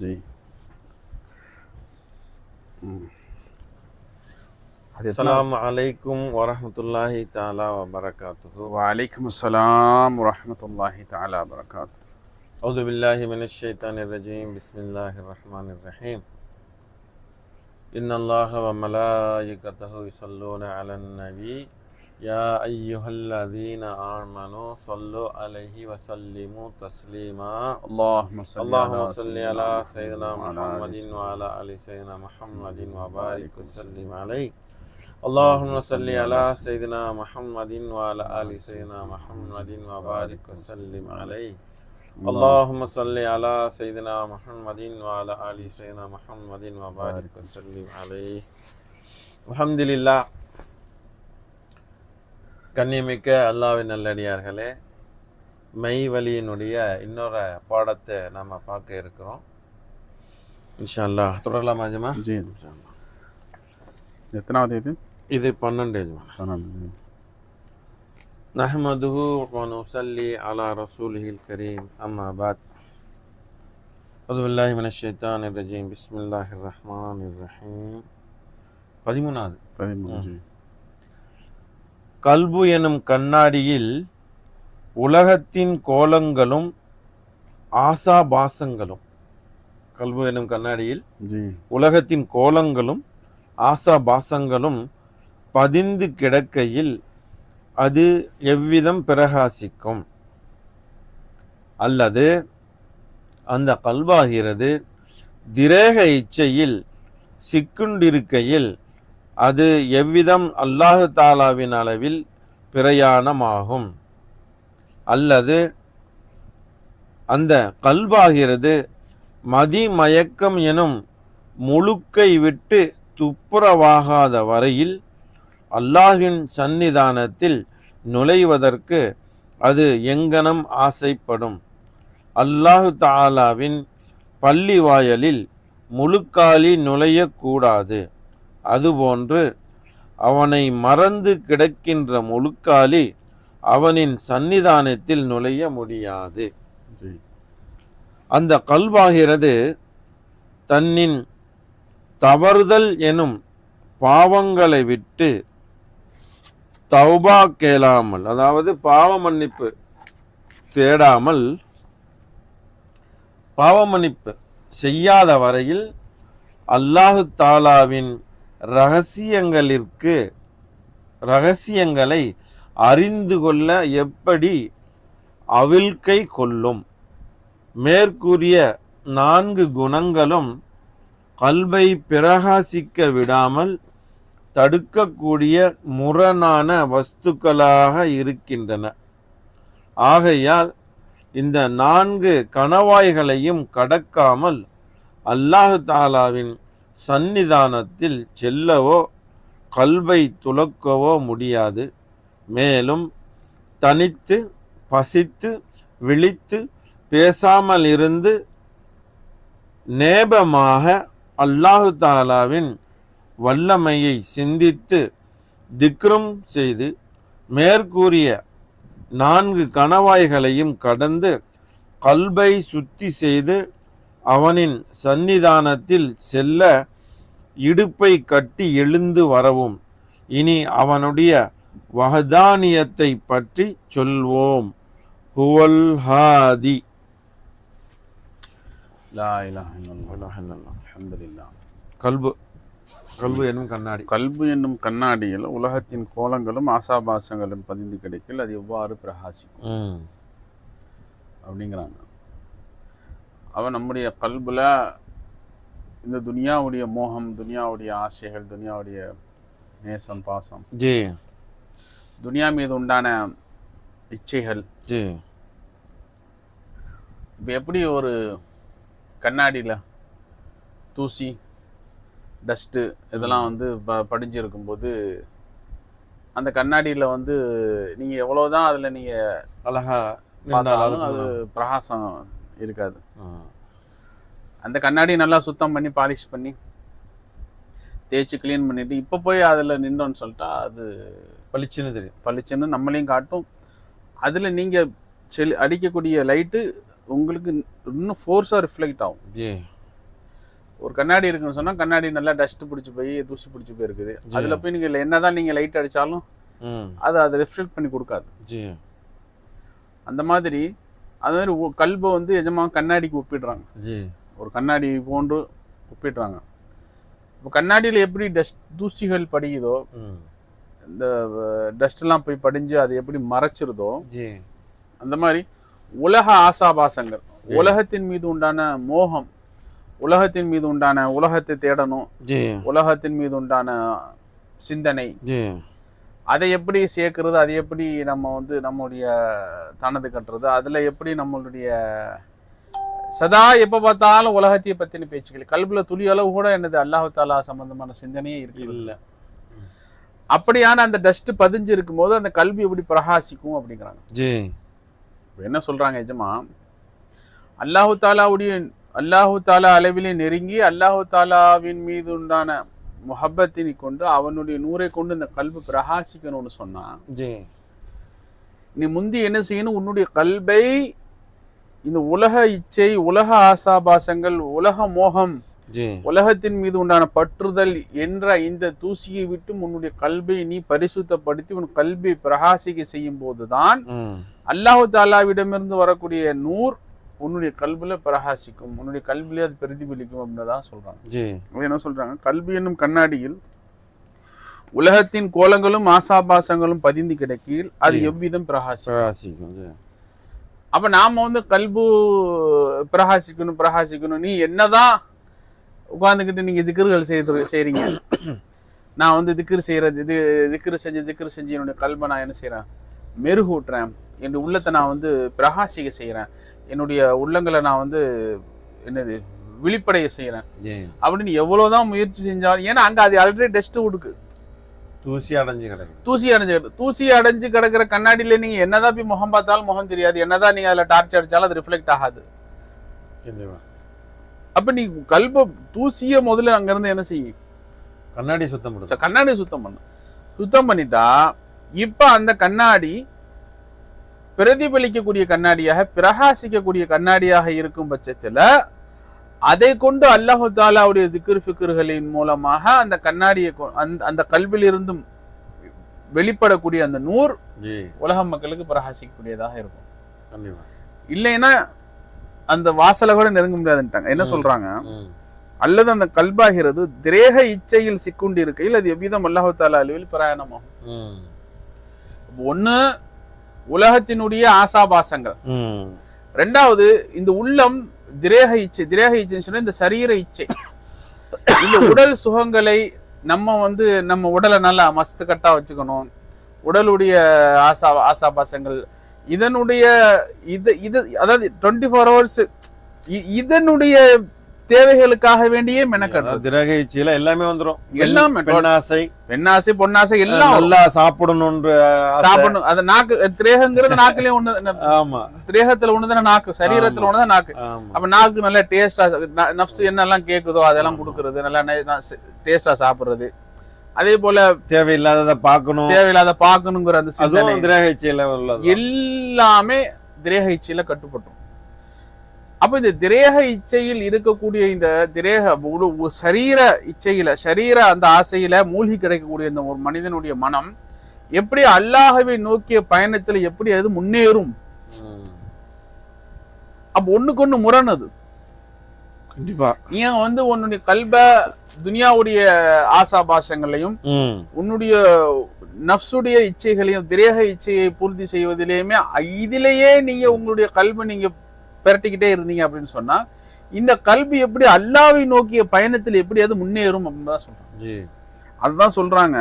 जी। अस्सलामु अलैकुम वरहमतुल्लाहि ताला वबरकातुहू। वालेकुम अस्सलाम वरहमतुल्लाहि ताला वबरकातुहू। औज़ु बिल्लाहि मिनश शैतानिर रजीम, बिस्मिल्लाहिर रहमानिर रहीम। इन्नल्लाह व मलाइकतहु युसल्लूना अलन नबी या अय्युहल्लज़ीना आमनू सल्लु अलैहि व सल्लिमू तस्लीमा। अल्लाहुम्मा सल्लि अला सय्यिदिना मुहम्मदिन व अला आलि सय्यिदिना मुहम्मदिन व बारिक व सल्लिम अलैहि। अल्लाहुम्मा सल्लि अला सय्यिदिना मुहम्मदिन व अला आलि सय्यिदिना मुहम्मदिन व बारिक व सल्लिम अलैहि। अल्लाहुम्मा सल्लि अला सय्यिदिना मुहम्मदिन व अला आलि सय्यिदिना मुहम्मदिन व बारिक व सल्लिम अलैहि। அல்ஹம்துலில்லாஹ். கண்ணியமிக்க அல்லாஹ்வின் நல்லடியார்களே, மெய்வலியினுடைய இன்னொரு பாடத்தை நாம் பார்க்க இருக்கிறோம். இன்ஷா அல்லாஹ் தொடரலாமா ஜமா? जी इंशाअल्लाह। எத்தனாவது இது? இது 12 ஜமா. 12। நஹ்மதுஹு வ நுஸல்லி அலா ரசூலிஹில் கரீம், அம்மா பாத். அஊது பில்லாஹி மினஷ் ஷைத்தானிர் ரஜீம், பிஸ்மில்லாஹிர் ரஹ்மானிர் ரஹீம். 13வது. 13 கல்பு எனும் கண்ணாடியில் உலகத்தின் கோலங்களும் ஆசாபாசங்களும். கல்பு எனும் கண்ணாடியில் जी உலகத்தின் கோலங்களும் ஆசாபாசங்களும் பதிந்து கிடக்கையில் அது எவ்விதம் பிரகாசிக்கும்? அல்லது அந்த கல்பாகிறது திரேக இச்சையில் சிக்குண்டிருக்கையில் அது எவ்விதம் அல்லாஹு தாலாவின் அளவில் பிரயாணமாகும்? அல்லது அந்த கல்பாகிறது மதிமயக்கம் எனும் முழுக்கை விட்டு துப்புரவாகாத வரையில் அல்லாஹ்வின் சந்நிதானத்தில் நுழைவதற்கு அது எங்கனம் ஆசைப்படும்? அல்லாஹு தஆலாவின் பள்ளி வாயலில் முழுக்காலி நுழையக்கூடாது. அதுபோன்று அவனை மறந்து கிடக்கின்ற முழுக்காலி அவனின் சந்நிதானத்தில் நுழைய முடியாது. जी அந்த கல்பாகிறது தன்னின் தவறுதல் எனும் பாவங்களை விட்டு தௌபா கேளாமல், அதாவது பாவ மன்னிப்பு தேடாமல், பாவ மன்னிப்பு செய்யாத வரையில் அல்லாஹு தாலாவின் ரகசியங்களை அறிந்து கொள்ள எப்படி அவிழ்க்கை கொள்ளும்? மேற்கூறிய 4 குணங்களும் கல்பை பிரகாசிக்க விடாமல் தடுக்கக்கூடிய முரணான வஸ்துக்களாக இருக்கின்றன. ஆகையால் இந்த 4 கணவாய்களையும் கடக்காமல் அல்லாஹு தாலாவின் சந்நிதானத்தில் செல்லவோ கல்பை துலக்கவோ முடியாது. மேலும் தனித்து பசித்து விழித்து பேசாமல் இருந்து நேபமாக அல்லாஹு தாலாவின் வல்லமையை சிந்தித்து திக்ரும் செய்து மேற்கூறிய 4 கணவாய்களையும் கடந்து கல்பை சுத்தி செய்து அவனின் சந்நிதானத்தில் செல்ல இடுப்பை கட்டி எழுந்து வரவும். இனி அவனுடைய வஹதானியத்தை பற்றி சொல்வோம். ஹுவல் ஹாதி. லா இலாஹ இல்லல்லாஹ் அல்ஹம்துலில்லாஹ். கல்பு என்னும் கண்ணாடி. கல்பு என்னும் கண்ணாடியில் உலகத்தின் கோலங்களும் ஆசாபாசங்களும் பதிந்து கிடைக்கல் அது எவ்வாறு பிரகாசிக்கும் அப்படிங்கிறாங்க. அவன் நம்முடைய கல்புல இந்த துனியாவுடைய மோகம், துனியாவுடைய ஆசைகள், துனியாவுடைய நேசம், பாசம், ஜி துனியா மீது உண்டான இச்சைகள், ஜி இப்போ எப்படி ஒரு கண்ணாடியில் தூசி, டஸ்ட்டு இதெல்லாம் வந்து படிஞ்சிருக்கும்போது அந்த கண்ணாடியில் வந்து நீங்கள் எவ்வளோதான் அதில் நீங்கள் அழகா பார்த்தாலும் அது பிரகாசம் இருக்காது. அந்த கண்ணாடி நல்லா சுத்தம் பண்ணி பாலிஷ் பண்ணி தேய்ச்சி க்ளீன் பண்ணிவிட்டு இப்போ போய் அதில் நின்றோன்னு சொல்லிட்டா அது பளிச்சுன்னு தெரியும். பளிச்சுன்னு நம்மளையும் காட்டும். அதில் நீங்கள் அடிக்கக்கூடிய லைட்டு உங்களுக்கு இன்னும் ஃபோர்ஸாக ரிஃப்ளெக்ட் ஆகும். ஜி ஒரு கண்ணாடி இருக்குன்னு சொன்னா கண்ணாடி நல்லா டஸ்ட் பிடிச்சி போய் தூசி பிடிச்சி போயிருக்குது. அதுல போய் நீங்க என்னதான் நீங்க லைட் அடிச்சாலும் அதை ரிஃப்ளெக்ட் பண்ணி கொடுக்காது. அந்த மாதிரி கல்பை வந்து எஜமா கண்ணாடிக்கு ஒப்பிடுறாங்க. ஒரு கண்ணாடி போன்று ஒப்பிடுறாங்க. இப்போ கண்ணாடியில் எப்படி தூசிகள் படியுதோ, இந்த டஸ்ட் எல்லாம் போய் படிஞ்சு அது எப்படி மறைச்சிருதோ, அந்த மாதிரி உலக ஆசாபாசங்கள், உலகத்தின் மீது உண்டான மோகம், உலகத்தின் மீது உண்டான உலகத்தை தேடணும், உலகத்தின் மீது உண்டான சிந்தனை, அதை எப்படி சேர்க்கறது, அதை எப்படி நம்ம வந்து நம்முடைய தனது கட்டுறது, அதுல எப்படி நம்மளுடைய சதா எப்ப பார்த்தாலும் உலகத்தையே பத்தின பேச்சுக்கள், கல்புல துளி அளவு கூட என்னது அல்லாஹ் தாலா சம்பந்தமான சிந்தனையே இருக்கு இல்ல. அப்படியான அந்த டஸ்ட் பதிஞ்சு இருக்கும் போது அந்த கல்வி எப்படி பிரகாசிக்கும் அப்படிங்கிறாங்க. என்ன சொல்றாங்க எஜமா, அல்லாஹு தாலா அளவிலே நெருங்கி அல்லாஹு தாலாவின் மீது உண்டான முஹப்பத்தினை கொண்டு அவனுடைய நூரை கொண்டு இந்த கல்வி பிரகாசிக்கணும்னு சொன்னா, நீ முந்தி என்ன செய்யணும், உன்னுடைய கல்வை இந்த உலக இச்சை, உலக ஆசாபாசங்கள், உலக மோகம், உலகத்தின் மீது உண்டான பற்றுதல் என்ற இந்த தூசியை விட்டு உன்னுடைய கல்வை நீ பரிசுத்தப்படுத்தி உன் கல்வை பிரகாசிக்க செய்யும் போதுதான் அல்லாஹு தாலாவிடமிருந்து வரக்கூடிய நூர் உன்னுடைய கல்வில பிரகாசிக்கும், உன்னுடைய கல்விலே அது பிரதிபலிக்கும் அப்படின்னதான் சொல்றாங்க. என்ன சொல்றாங்க, கல்வி என்னும் கண்ணாடியில் உலகத்தின் கோலங்களும் ஆசாபாசங்களும் பதிந்து கிடக்கையில் அது எவ்விதம் பிரகாசிக்கும். அப்ப நாம வந்து கல்பு பிரகாசிக்கணும், நீ என்னதான் உட்கார்ந்துக்கிட்டு நீங்க திக்ருகள் செய்றீங்க, நான் வந்து திக்ரு செய்யறது, திக்ரு செஞ்சு என்னுடைய கல்பை நான் என்ன செய்யறேன், மெருகூட்டுறேன், என்னுடைய உள்ளத்தை நான் வந்து பிரகாசிக்க செய்யறேன், என்னுடைய உள்ளங்களை நான் வந்து என்னது விழிப்படைய செய்யறேன் அப்படின்னு எவ்வளவுதான் முயற்சி செஞ்சாலும், ஏன்னா அங்க அது ஆல்ரெடி டஸ்ட் உடுக்கு, தூசி அடைஞ்சு கிடக்குற கண்ணாடியில நீங்க என்னதான் போய் முகம் பார்த்தாலும் முகம் தெரியாது, என்னதான் நீங்க அதுல டார்ச் அடிச்சாலும் அது ரிஃப்ளெக்ட் ஆகாது. அப்ப நீ கல்ப தூசிய முதல்ல அங்க இருந்து என்ன செய்யும், கண்ணாடி சுத்தம் பண்ணிட்டா இப்ப அந்த கண்ணாடி பிரதிபலிக்கக்கூடிய கண்ணாடியாக, பிரகாசிக்கக்கூடிய கண்ணாடியாக இருக்கும் பட்சத்துல அதை கொண்டு அல்லாஹு தாலாவுடைய திக்ர் ஃபிக்ர்களின் மூலமாக அந்த கண்ணாடியை அந்த கல்வியில் இருந்தும் வெளிப்படக்கூடிய அந்த நூர் உலக மக்களுக்கு பிரகாசிக்கக்கூடியதாக இருக்கும். இல்லைன்னா அந்த வாசலை கூட நெருங்க முடியாதுன்ட்டாங்க. என்ன சொல்றாங்க, அல்லது அந்த கல்பாகிறது திரேக இச்சையில் சிக்குண்டி இருக்கையில் அது எவ்விதம் அல்லாஹு தாலா அளவில் பிரயாணமாகும். ஒண்ணு உலகத்தினுடைய ஆசாபாசங்கள், ரெண்டாவது இந்த உள்ளம் திரேக இச்சை சொன்னா இந்த சரீர இச்சை, இந்த உடல் சுகங்களை நம்ம வந்து நம்ம உடலை நல்லா மஸ்து கட்டா வச்சுக்கணும், உடலுடைய ஆசாபாசங்கள் இதனுடைய இது அதாவது 24 hours இதனுடைய தேவைகளுக்காக வேண்டியே மெனக்கணும். திரேக இச்சையில எல்லாமே வந்துரும், எல்லாமே பெண்ணாசை பொன்னாசை எல்லாம் நல்லா சாப்பிடணும். அந்த நாக்கு திரேகங்கிறது நாக்குலயே ஒண்ணு, ஆமா திரேகத்துல ஒண்ணுதானே நாக்கு, சரீரத்துல ஒண்ணுதான் நாக்கு. அப்ப நாக்கு நல்லா டேஸ்டா, நப்சு என்னெல்லாம் கேக்குதோ அதெல்லாம் கொடுக்கறது, நல்லா டேஸ்டா சாப்பிடுறது. அதே போல தேவையில்லாத பாக்கணுங்கிற அந்த திரேக இச்சையில எல்லாமே திரேக இச்சையில கட்டுப்பட்டோம். அப்ப இந்த திரேக இச்சையில் இருக்கக்கூடிய இந்த சரீர இச்சையில, சரீர அந்த ஆசையில மூழ்கி கிடைக்கக்கூடிய இந்த ஒரு மனிதனுடைய மனம் எப்படி அல்லாஹ்வை நோக்கிய பயணத்துல எப்படி அது முன்னேறும்? அப்ப ஒண்ணுக்கு ஒண்ணு முரணது. கண்டிப்பா ஏன் வந்து உன்னுடைய கல்ப துனியாவுடைய ஆசாபாசங்களையும் உன்னுடைய நப்சுடைய இச்சைகளையும் திரேக இச்சையை பூர்த்தி செய்வதிலேயுமே இதிலேயே நீங்க உங்களுடைய கல்பை நீங்க பெரட்டிக்கிட்டே இருந்தீங்க அப்படின்னு சொன்னா இந்த கல்வி எப்படி அல்லாஹ்வை நோக்கிய பயணத்தில் எப்படி அது முன்னேறும் அப்படின்னு தான் சொல்றாங்க. அதுதான் சொல்றாங்க,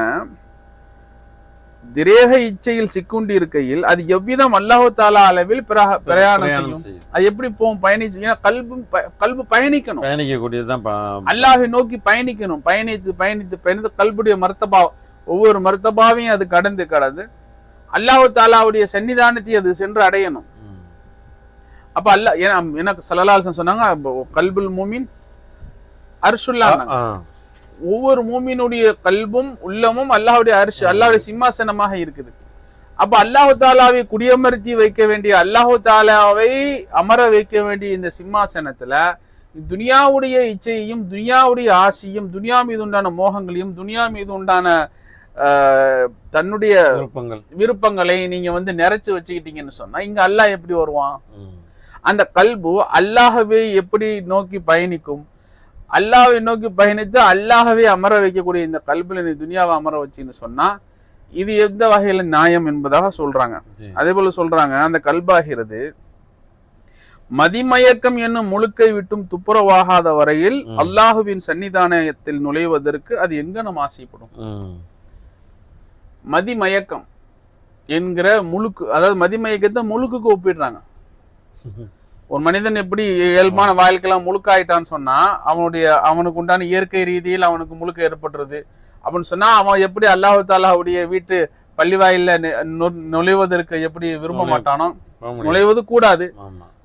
திரேக இச்சையில் சிக்குண்டி இருக்கையில் அது எவ்விதம் அல்லாஹு தாலா அளவில் பிரயாணம் செய்யும், அது எப்படி போகும், பயணிச்சு. ஏன்னா கல்பு பயணிக்கணும், பயணிக்கக்கூடியதுதான் அல்லாஹ்வை நோக்கி பயணிக்கணும். பயணித்து கல்புடைய மர்த்தபா, ஒவ்வொரு மர்த்தபாவையும் அது கடந்து அல்லாஹு தாலாவுடைய சன்னிதானத்தை அது சென்று அடையணும். அப்ப அல்ல எனக்கு ஸல்லல்லாஹு அலைஹி வஸல்லம் சொன்னாங்க, கல்புல் மூமின் அர்ஷுல்லாஹ். ஒவ்வொரு மூமினுடைய கல்பும் உள்ளமும் அல்லாஹ்வுடைய அர்ஷ், அல்லாஹ்வுடைய சிம்மாசனமாக இருக்குது. அப்ப அல்லாஹு தாலாவை குடியமர்த்தி வைக்க வேண்டிய, அல்லாஹு தாலாவை அமர வைக்க வேண்டிய இந்த சிம்மாசனத்துல துனியாவுடைய இச்சையையும் துனியாவுடைய ஆசையும் துனியா மீது உண்டான மோகங்களையும் துனியா மீது உண்டான தன்னுடைய விருப்பங்களை நீங்க வந்து நிறைச்சு வச்சுக்கிட்டீங்கன்னு சொன்னா இங்க அல்லாஹ் எப்படி வருவான்? அந்த கல்பு அல்லாஹ்வை எப்படி நோக்கி பயணிக்கும்? அல்லாஹ்வை நோக்கி பயணித்து அல்லாஹ்வை அமர வைக்கக்கூடிய இந்த கல்புல நீ துனியாவை அமர வச்சுன்னு சொன்னா இது எந்த வகையில நியாயம் என்பதாக சொல்றாங்க. அதே போல சொல்றாங்க, அந்த கல்பாகிறது மதிமயக்கம் என்னும் முழுக்கை விட்டும் துப்புரவாகாத வரையில் அல்லாஹுவின் சன்னிதானத்தில் நுழைவதற்கு அது எங்க நம்ம ஆசைப்படும்? மதிமயக்கம் என்கிற முழுக்கு, அதாவது மதிமயக்கத்தை முழுக்குக்கு ஒப்பிடுறாங்க. ஒரு மனிதன் எப்படி இயல்பான வாழ்க்கைலாம் முழுக்காயிட்டான்னு சொன்னா அவனுக்கு உண்டான இயற்கை ரீதியில் அவனுக்கு முழுக்க ஏற்பட்டுறது அப்படின்னு சொன்னா அவன் எப்படி அல்லாஹு தாலாவுடைய வீட்டு பள்ளிவாயில நுழைவதற்கு எப்படி விரும்ப மாட்டானோ, நுழைவது கூடாது,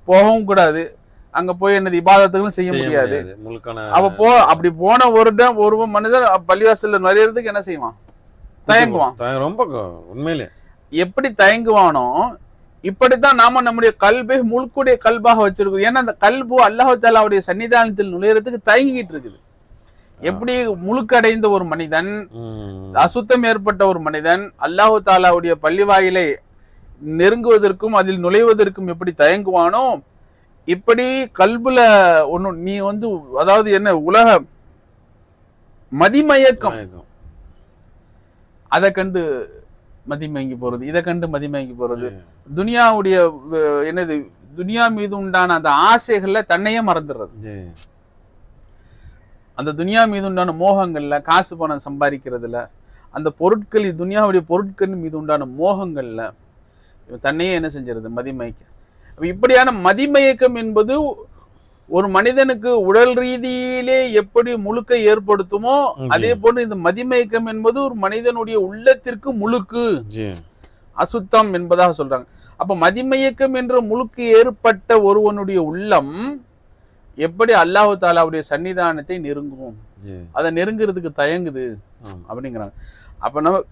போகவும் கூடாது, அங்க போய் என்னது இபாதத்துகளும் செய்ய முடியாது. அப்படி போன ஒரு மனிதன் பள்ளிவாசல்ல நுழையிறதுக்கு என்ன செய்வான்? தயங்குவான். ரொம்ப உண்மையிலே எப்படி தயங்குவானோ இப்படித்தான் நாம நம்முடைய கல்பை முழுக்குடைய கல்பாக வச்சிருக்கோம். ஏன்னா அந்த கல்பு அல்லாஹு தாலாவுடைய சன்னிதானத்தில் நுழையறதுக்கு தயங்கிட்டு இருக்குது. எப்படி முழுக்கடைந்த ஒரு மனிதன், அசுத்தம் ஏற்பட்ட ஒரு மனிதன் அல்லாஹு தாலாவுடைய பள்ளிவாயிலை நெருங்குவதற்கும் அதில் நுழைவதற்கும் எப்படி தயங்குவானோ இப்படி கல்புல ஒண்ணு நீ வந்து அதாவது என்ன உலக மதிமயக்கம் அதை கண்டு மதிமயங்கி போறது, இதை கண்டு மதிமயங்கி போறது, துனியாவுடைய என்னது துனியா மீது உண்டான அந்த ஆசைகள்ல தன்னையே மறந்துடுறது, அந்த துனியா மீது உண்டான மோகங்கள்ல, காசு பணம் சம்பாதிக்கிறதுல, அந்த பொருட்கள் துனியாவுடைய பொருட்கள் மீது உண்டான மோகங்கள்ல தன்னையே என்ன செஞ்சிருது? மதிமயக்க. இப்படியான மதிமயக்கம் என்பது ஒரு மனிதனுக்கு உடல் ரீதியிலே எப்படி முழுக்கை ஏற்படுத்துமோ அதே போன்று இந்த மதிமயக்கம் என்பது ஒரு மனிதனுடைய உள்ளத்திற்கு முழுக்கு, அசுத்தம் என்பதாக சொல்றாங்க. அப்ப மதிமயக்கம் என்ற முழுக்கு ஏற்பட்ட ஒருவனுடைய உள்ளம் எப்படி அல்லாஹு தாலாவுடைய சன்னிதானத்தை நெருங்கும், அதை நெருங்குறதுக்கு தயங்குது அப்படிங்கிறாங்க. அப்ப நம்ம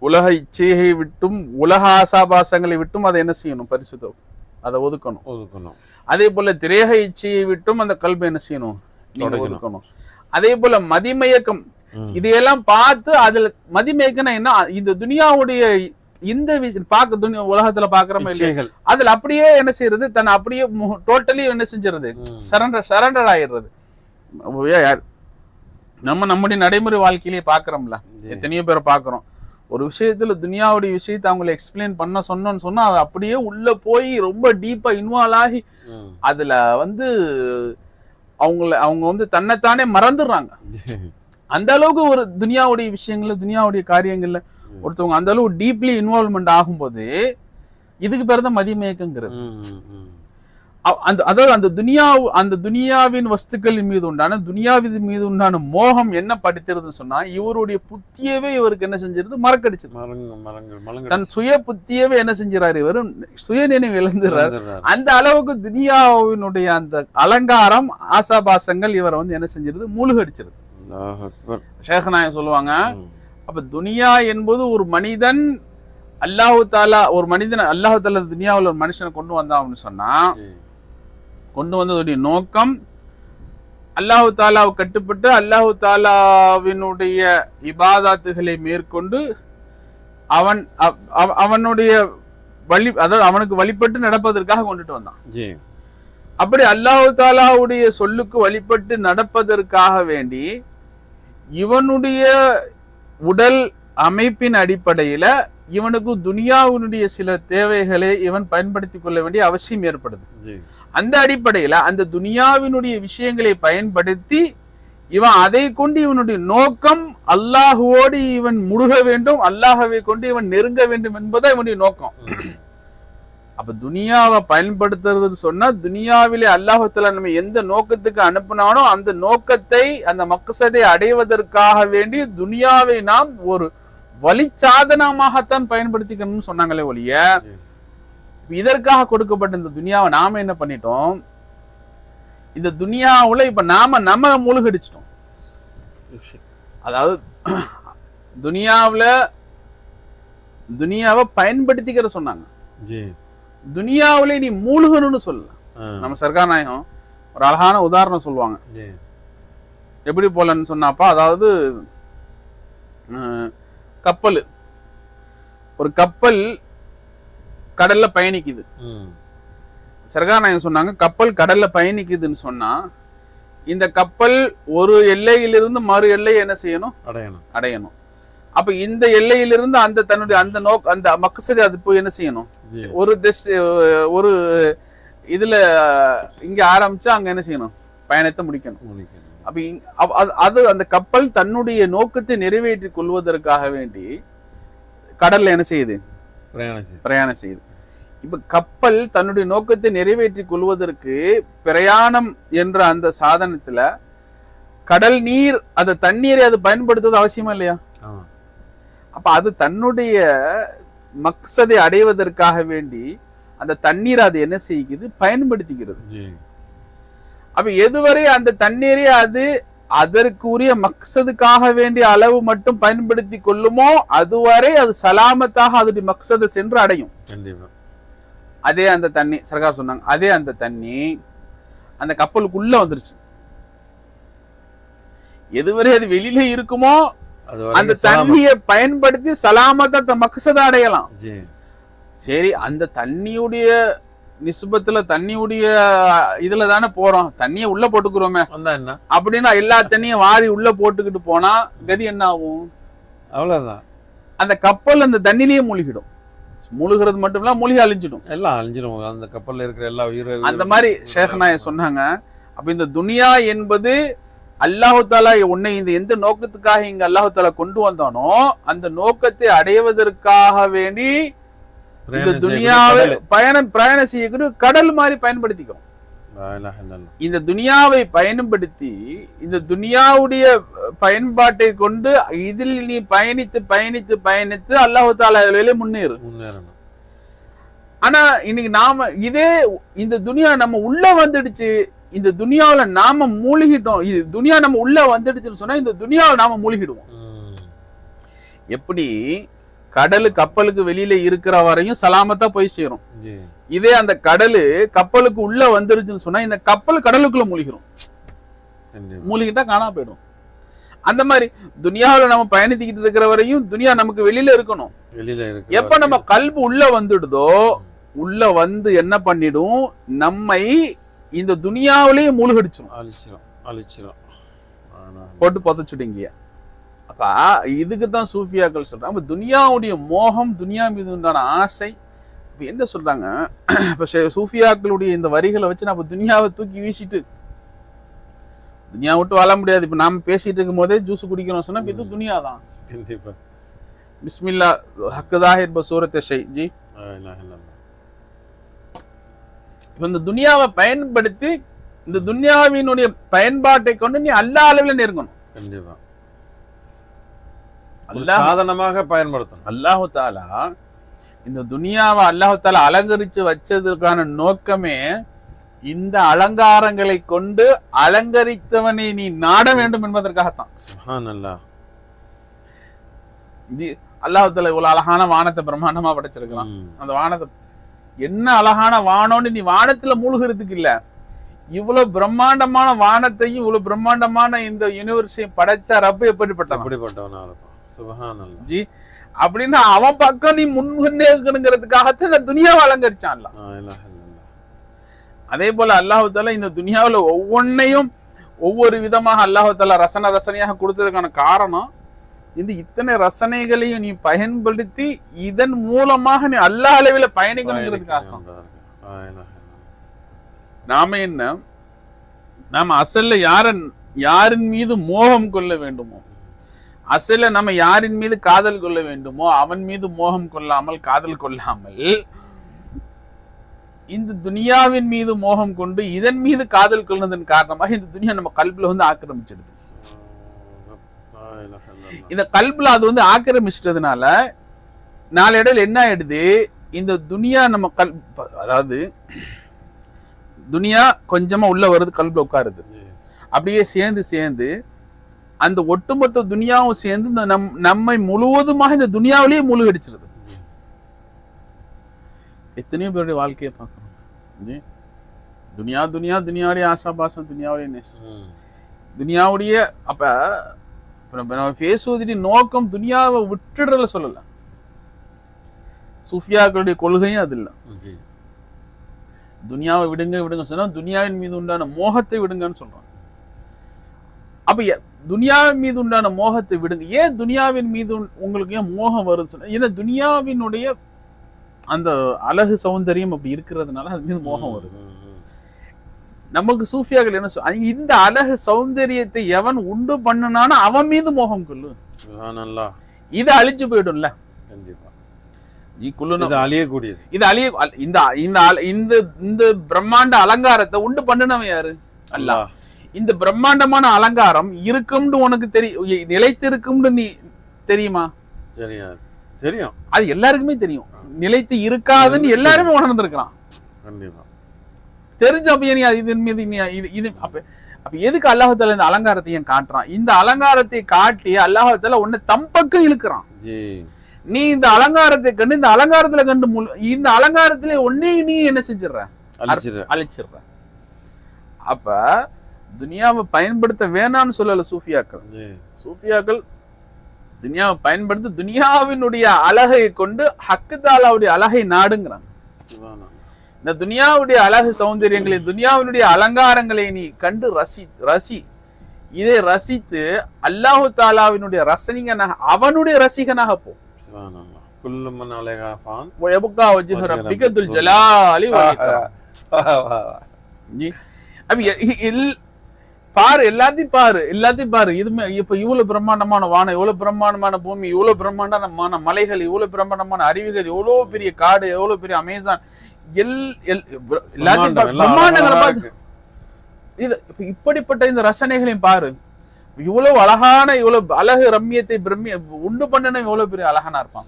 உலக இச்சையை விட்டும் உலக ஆசாபாசங்களை விட்டும் அதை என்ன செய்யணும்? பரிசுத்தம், அதை ஒதுக்கணும். அதே போல திரேக இச்சையை விட்டும் அந்த கல்வி என்ன செய்யணும்? ஒதுக்கணும். அதே போல மதிமயக்கம் இதையெல்லாம் பார்த்து அதுல மதிமயக்கம்னா என்ன? இந்த துனியாவுடைய இந்த விஷயம் உலகத்துல பாக்குறோம் இல்லையா, அதுல அப்படியே என்ன செய்யறது? தன்னை அப்படியே டோட்டலி என்ன செஞ்சிருது? சரண்டர் ஆயிடுறது. நம்முடைய நடைமுறை வாழ்க்கையிலேயே பாக்குறோம்ல, எத்தனையோ பேரை பாக்குறோம். ஒரு விஷயத்துல துனியாவுடைய விஷயத்தை அவங்களை எக்ஸ்பிளைன் பண்ண சொன்னோன்னு சொன்னா அது அப்படியே உள்ள போய் ரொம்ப டீப்பா இன்வால்வ் ஆகி அதுல வந்து அவங்க வந்து தன்னைத்தானே மறந்துடுறாங்க. அந்த அளவுக்கு ஒரு துனியாவுடைய விஷயங்கள்ல துனியாவுடைய காரியங்கள்ல ஒருத்தவங்க அந்த அளவு டீப்லி இன்வால்வ்மெண்ட் ஆகும்போது இதுக்கு பேர் தான் மதிமயக்கங்கிறது. அதாவது அந்த துனியாவின் வஸ்துக்களின் மீது உண்டான துனியாவின் மீது உண்டான மோகம் என்ன படுத்துறதுன்னு சொன்னா இவருடைய புத்தியவே இவருக்கு என்ன செஞ்சிருது? மறக்கடிச்சு தன் சுய புத்தியவே என்ன செஞ்சாரு? இவரு சுய நினைவு இழந்துறாரு. அந்த அளவுக்கு துனியாவினுடைய அந்த அலங்காரம் ஆசாபாசங்கள் இவரை வந்து என்ன செஞ்சிருது? மூழ்கடிச்சிருது. ஷேഖനായ சொல்லுவாங்க, அப்ப துனியா என்பது ஒரு மனிதன் அல்லாஹு தாலா ஒரு மனிதன் அல்லாஹு தாலா துனியாவில் ஒரு மனுஷனை கொண்டு வந்தான் அப்படின்னு சொன்னா கொண்டு வந்ததுடைய நோக்கம் அல்லாஹு தாலாவை கட்டுப்பட்டு அல்லாஹு தாலாவினுடைய இபாதாத்துகளை மேற்கொண்டு அவனுடைய வழி, அதாவது அவனுக்கு வழிபட்டு நடப்பதற்காக கொண்டுட்டு வந்தான். அப்படி அல்லாஹு தாலாவுடைய சொல்லுக்கு வழிபட்டு நடப்பதற்காக வேண்டி இவனுடைய உடல் அமைப்பின் அடிப்படையில இவனுக்கு துனியாவினுடைய சில தேவைகளை இவன் பயன்படுத்தி கொள்ள வேண்டிய அவசியம் ஏற்படுது. அந்த அடிப்படையில அந்த துனியாவினுடைய விஷயங்களை பயன்படுத்தி இவன் அதை கொண்டு இவனுடைய நோக்கம் அல்லாஹுவோடு இவன் முழுக வேண்டும், அல்லாஹவை கொண்டு இவன் நெருங்க வேண்டும் என்பதா இவனுடைய நோக்கம். அப்ப துனியாவை பயன்படுத்துறதுன்னு சொன்னா துனியாவிலே அல்லாஹுத்தாலா நம்ம எந்த நோக்கத்துக்கு அனுப்பினானோ அந்த நோக்கத்தை அந்த மக்சதை அடைவதற்காக வேண்டி துனியாவை நாம் ஒரு வழிச்சாதனமாகத்தான் பயன்படுத்திக்கணும்னு சொன்னாங்களே ஒழிய இதற்காக கொடுக்கப்பட்ட இந்த துனியாவை நாம என்ன பண்ணிட்டோம்? இந்த துனியாவுல இப்ப நம்ம மூழ்கடிச்சிட்டோம். அதாவது துனியாவை பயன்படுத்திக்கிற சொன்னாங்க, துனியாவிலே நீ மூழ்கணும்னு சொல்ல. நம்ம சர்க்கார் நாயகம் ஒரு அழகான உதாரணம் சொல்லுவாங்க. ஜி எப்படி போலன்னு சொன்னாப்பா, அதாவது கப்பல், ஒரு கப்பல் கடல்ல பயணிக்குது. சர்கார் நாயகம் சொன்னாங்க, கப்பல் கடல்ல பயணிக்குதுன்னு சொன்னா இந்த கப்பல் ஒரு எல்லையிலிருந்து மறு எல்லை என்ன செய்யணும், அடையணும். அப்ப இந்த எல்லையிலிருந்து அந்த தன்னுடைய அந்த மக்சது அது போய் என்ன செய்யணும், ஒரு இதுல இங்க ஆரம்பிச்சு அங்க என்ன செய்யணும், பயணத்தை முடிக்கணும். அப்ப அது அந்த கப்பல் தன்னுடைய நோக்கத்தை நிறைவேற்றிக் கொள்வதற்காக வேண்டி கடல்ல என்ன செய்யுது, பிரயாணம் செய்யுது. இப்ப கப்பல் தன்னுடைய நோக்கத்தை நிறைவேற்றிக் கொள்வதற்கு பிரயாணம் என்ற அந்த சாதனத்துல கடல் நீர், அந்த தண்ணீரை அது பயன்படுத்துவது அவசியமா இல்லையா? அப்ப அது தன்னுடைய மக்சதை அடைவதற்காக வேண்டி அந்த தண்ணீர் அது என்ன செய்கிறது, பயன்படுத்திக்கிறது. அப்ப எதுவரை அந்த தண்ணீரை அது அதற்குரிய மக்சதுக்காக வேண்டிய அளவு மட்டும் பயன்படுத்தி கொள்ளுமோ அதுவரை அது சலாமத்தாக அதனுடைய மக்சதை சென்று அடையும். அதே அந்த தண்ணி, சர்கார் சொன்னாங்க, அதே அந்த தண்ணி அந்த கப்பலுக்குள்ள வந்துருச்சு. எதுவரை அது வெளியில இருக்குமோ அந்த தண்ணியை பயன்படுத்தி சலாமத்தை மக்சதை அடையலாம். சரி, அந்த தண்ணியுடைய நிசுபத்துல தண்ணியுடைய இதுல தானே போறோம், தண்ணியை உள்ள போட்டுக்கிறோமே அப்படின்னா எல்லா தண்ணியும் வாரி உள்ள போட்டுக்கிட்டு போனா கதி என்ன ஆகும்? அவ்வளவுதான், அந்த கப்பல் அந்த தண்ணிலேயே மூழ்கிடும். மூழ்கிறது மட்டும் இல்ல, மூழ்கி அழிஞ்சிடும், எல்லாம் அழிஞ்சிடும். அந்த கப்பல்ல இருக்கிற எல்லா உயிரும் அந்த மாதிரி ஷேக் நாயகம் சொன்னாங்க. அப்ப இந்த துனியா என்பது அல்லாஹு தாலா உன்னை இந்த எந்த நோக்கத்துக்காக இங்க அல்லாஹு தாலா கொண்டு வந்தானோ அந்த நோக்கத்தை அடைவதற்காக வேண்டி இந்த துனியாவை பிரயாணம் செய்யக்கூடிய கடல் மாதிரி பயன்படுத்திக்கும். இந்த துனியாவை பயன்படுத்தி இந்த துனியாவுடைய பயன்பாட்டை கொண்டு இதில் நீ பயணித்து பயணித்து பயணித்து அல்லாஹு தாலா முன்னேறணும். ஆனா இன்னைக்கு நாம இதே இந்த துனியா நம்ம உள்ள வந்துடுச்சு, இந்த துனியாவில நாம மூழ்கிட்டோம், இது துனியா நம்ம உள்ள வந்துடுச்சுன்னு சொன்னா இந்த துனியாவில் நாம மூழ்கிடுவோம். எப்படி கடலு கப்பலுக்கு வெளியில இருக்கிற வரையும் சலாமத்தா போய் சேரும், இதே அந்த கடலு கப்பலுக்கு உள்ள வந்துருச்சுன்னு சொன்னா இந்த கப்பல் கடலுக்குள்ள மூழ்கிடும், மூழ்கிட்டா காணாம போயிடும். அந்த மாதிரி துனியாவில் நம்ம பயணித்துக்கிட்டு இருக்கிற வரையும் துனியா நமக்கு வெளியில இருக்கணும். எப்ப நம்ம கல்பு உள்ள வந்துடுதோ, உள்ள வந்து என்ன பண்ணிடும், நம்மை இந்த துனியாவிலேயே மூழ்கடிச்சிடும், போட்டு புதைச்சுடுங்க. அப்ப இதுக்குதான் சூஃபியாக்கள் சொல்றாங்க, துனியாவுடைய மோகம், துனியா மீது உண்டான ஆசை. இப்ப என்ன சொல்றாங்க, இப்ப சூஃபியாக்களுடைய இந்த வரிகளை வச்சு நம்ம துனியாவை தூக்கி வீசிட்டு துனியா விட்டு வாழ முடியாது. இப்ப நாம பேசிட்டு இருக்கும் போதே ஜூஸ் குடிக்கிறோம் சொன்னா இது துனியா தான். பிஸ்மில்லா ஹக்குதாஹிர் பசூரத் ஷை ஜி. இந்த துனியாவை பயன்படுத்தி இந்த துனியாவினுடைய பயன்பாட்டை கொண்டு நீ அல்லா அளவில் நெருங்கணும். கண்டிப்பா சாதனமாக பயன்படுத்தணும். அல்லாஹு தாலா இந்த துனியாவை அல்லாஹு தாலா அலங்கரிச்சு வச்சதுக்கான நோக்கமே இந்த அலங்காரங்களை கொண்டு அலங்கரித்தவனை நீ நாட வேண்டும் என்பதற்காகத்தான். சுப்ஹானல்லாஹ். அல்லாஹு தாலா இவ்வளவு அழகான வானத்தை பிரம்மாண்டமா படைச்சிருக்கலாம். அந்த வானத்தை என்ன அழகான வானம்னு நீ வானத்துல மூழ்கிறதுக்கு இல்ல, இவ்வளவு பிரம்மாண்டமான வானத்தையும் இவ்வளவு பிரம்மாண்டமான இந்த யூனிவர்ஸையும் படைச்ச ரப்பு எப்படிப்பட்டவனா சுப்ஹானல்லாஹ் ஜி. அப்படின்னா அவன் பக்கம் நீ முன்னேறணுங்கிறதுக்காகத்தான் இந்த துனியாவை அலங்கரிச்சான்ல. அதே போல அல்லாஹு தாலா இந்த துனியாவுல ஒவ்வொன்னையும் ஒவ்வொரு விதமாக அல்லாஹு தாலா ரசனையாக கொடுத்ததுக்கான காரணம் இந்த இத்தனை ரசனைகளையும் நீ பயன்படுத்தி இதன் மூலமாக நீ அல்லாஹ் அளவில் பயணிக்கணுங்கிறதுக்காக. நாம என்ன, நாம அசல்ல யாரின் மீது மோகம் கொள்ள வேண்டுமோ, அசல்ல நம்ம யாரின் மீது காதல் கொள்ள வேண்டுமோ அவன் மீது மோகம் கொள்ளாமல் காதல் கொள்ளாமல் இந்த துனியாவின் மீது மோகம் கொண்டு இதன் மீது காதல் கொள்வதன் காரணமாக இந்த துனியா நம்ம கல்புல வந்து ஆக்கிரமிச்சிடுது. இந்த கல்புல அது வந்து ஆக்கிரமிச்சிட்டதுனால நாளடைவில் என்ன ஆயிடுது, இந்த துனியா நம்ம அதாவது துனியா கொஞ்சமா உள்ள வருது, கல்புல உட்காருது, அப்படியே சேர்ந்து அந்த ஒட்டுமொத்த துனியாவும் சேர்ந்து நம்மை முழுவதுமாக இந்த துனியாவிலேயே மூழ்கடிச்சிருது. எத்தனையோ பேருடைய வாழ்க்கையை பார்க்கணும். துனியா துனியா துனியாவுடைய ஆசாபாசம், துனியாவுடைய நேசம், துனியாவுடைய. அப்ப நம்ம பேசுவதற்கு நோக்கம் துனியாவை விட்டுடுறல சொல்லல. சூஃபியாக்களுடைய கொள்கையும் அது இல்லை. துனியாவை விடுங்க விடுங்க சொன்னா துனியாவின் மீது உண்டான மோகத்தை விடுங்கன்னு சொல்றாங்க. அப்ப துனியாவின் மீது உண்டான மோகத்தை விடுங்க. ஏன் துனியாவின் மீது உங்களுக்கு ஏன் மோகம் வரும்னு சொன்னா, ஏன்னா துனியாவினுடைய அந்த அழகு சௌந்தரியம் அப்படி இருக்கிறதுனால அது மீது மோகம் வருது. நமக்கு சூஃபியாக்கள் என்ன சொல்ல, இந்த அழகு சௌந்தரியத்தை எவன் உண்டு பண்ணனான அவன் மீது மோகம் கொள்ளு. இது அழிச்சு போயிடும்ல. இந்த பிரம்மாண்ட அலங்காரத்தை உண்டு பண்ணினவன் யாரு? அல்லாஹ். இந்த பிரம்மாண்டமான அலங்காரம் இருக்கும்னு உனக்கு தெரியும், நிலைத்து இருக்கும்னு நீ தெரியுமா? தெரியும். அது எல்லாருக்குமே தெரியும். நிலைத்து இருக்காதுன்னு எல்லாருமே உணர்ந்திருக்கிறான். தெரிஞ்ச அப்ப நீ இதன் மீது அப்ப எதுக்கு அல்லாஹ்தாலா இந்த அலங்காரத்தை ஏன் காட்டுறான்? இந்த அலங்காரத்தை காட்டி அல்லாஹ்தாலா உன்னை தம்பக்கம் இழுக்கிறான். நீ இந்த அலங்காரத்தை கண்டு இந்த அலங்காரத்துல கண்டு இந்த அலங்காரத்திலே ஒன்னே நீ என்ன செஞ்சிடற? அழிச்சிடுற. அப்ப துனியாவை பயன்படுத்த வேணாம்னு சொல்லல சூஃபியாக்கள். சூஃபியாக்கள் துனியாவை பயன்படுத்த துனியாவினுடைய அழகை கொண்டு ஹக்கு தாலாவுடைய அழகை நாடுங்கிறாங்க. இந்த துனியாவுடைய அழகு சௌந்தரியங்களை, துனியாவினுடைய அலங்காரங்களை நீ கண்டு ரசி. இதை ரசித்து அல்லாஹு தாலாவினுடைய ரசனிகனாக, அவனுடைய ரசிகனாக போ. பாரு, எல்லாத்தையும் பாரு. இது இப்ப இவ்வளவு பிரம்மாண்டமான வானம், இவ்வளவு பிரம்மாண்டமான பூமி, இவ்வளவு பிரம்மாண்டமான மலைகள், இவ்வளவு பிரம்மாண்டமான அருவிகள், எவ்வளவு பெரிய காடு, எவ்வளவு பெரிய அமேசான், இப்படிப்பட்ட இந்த ரசனைகளையும் பாரு. இவ்வளவு அழகான, இவ்வளவு அழகு ரம்மியத்தை உண்டு பண்ணன எவ்வளவு பெரிய அழகானா இருப்பான்.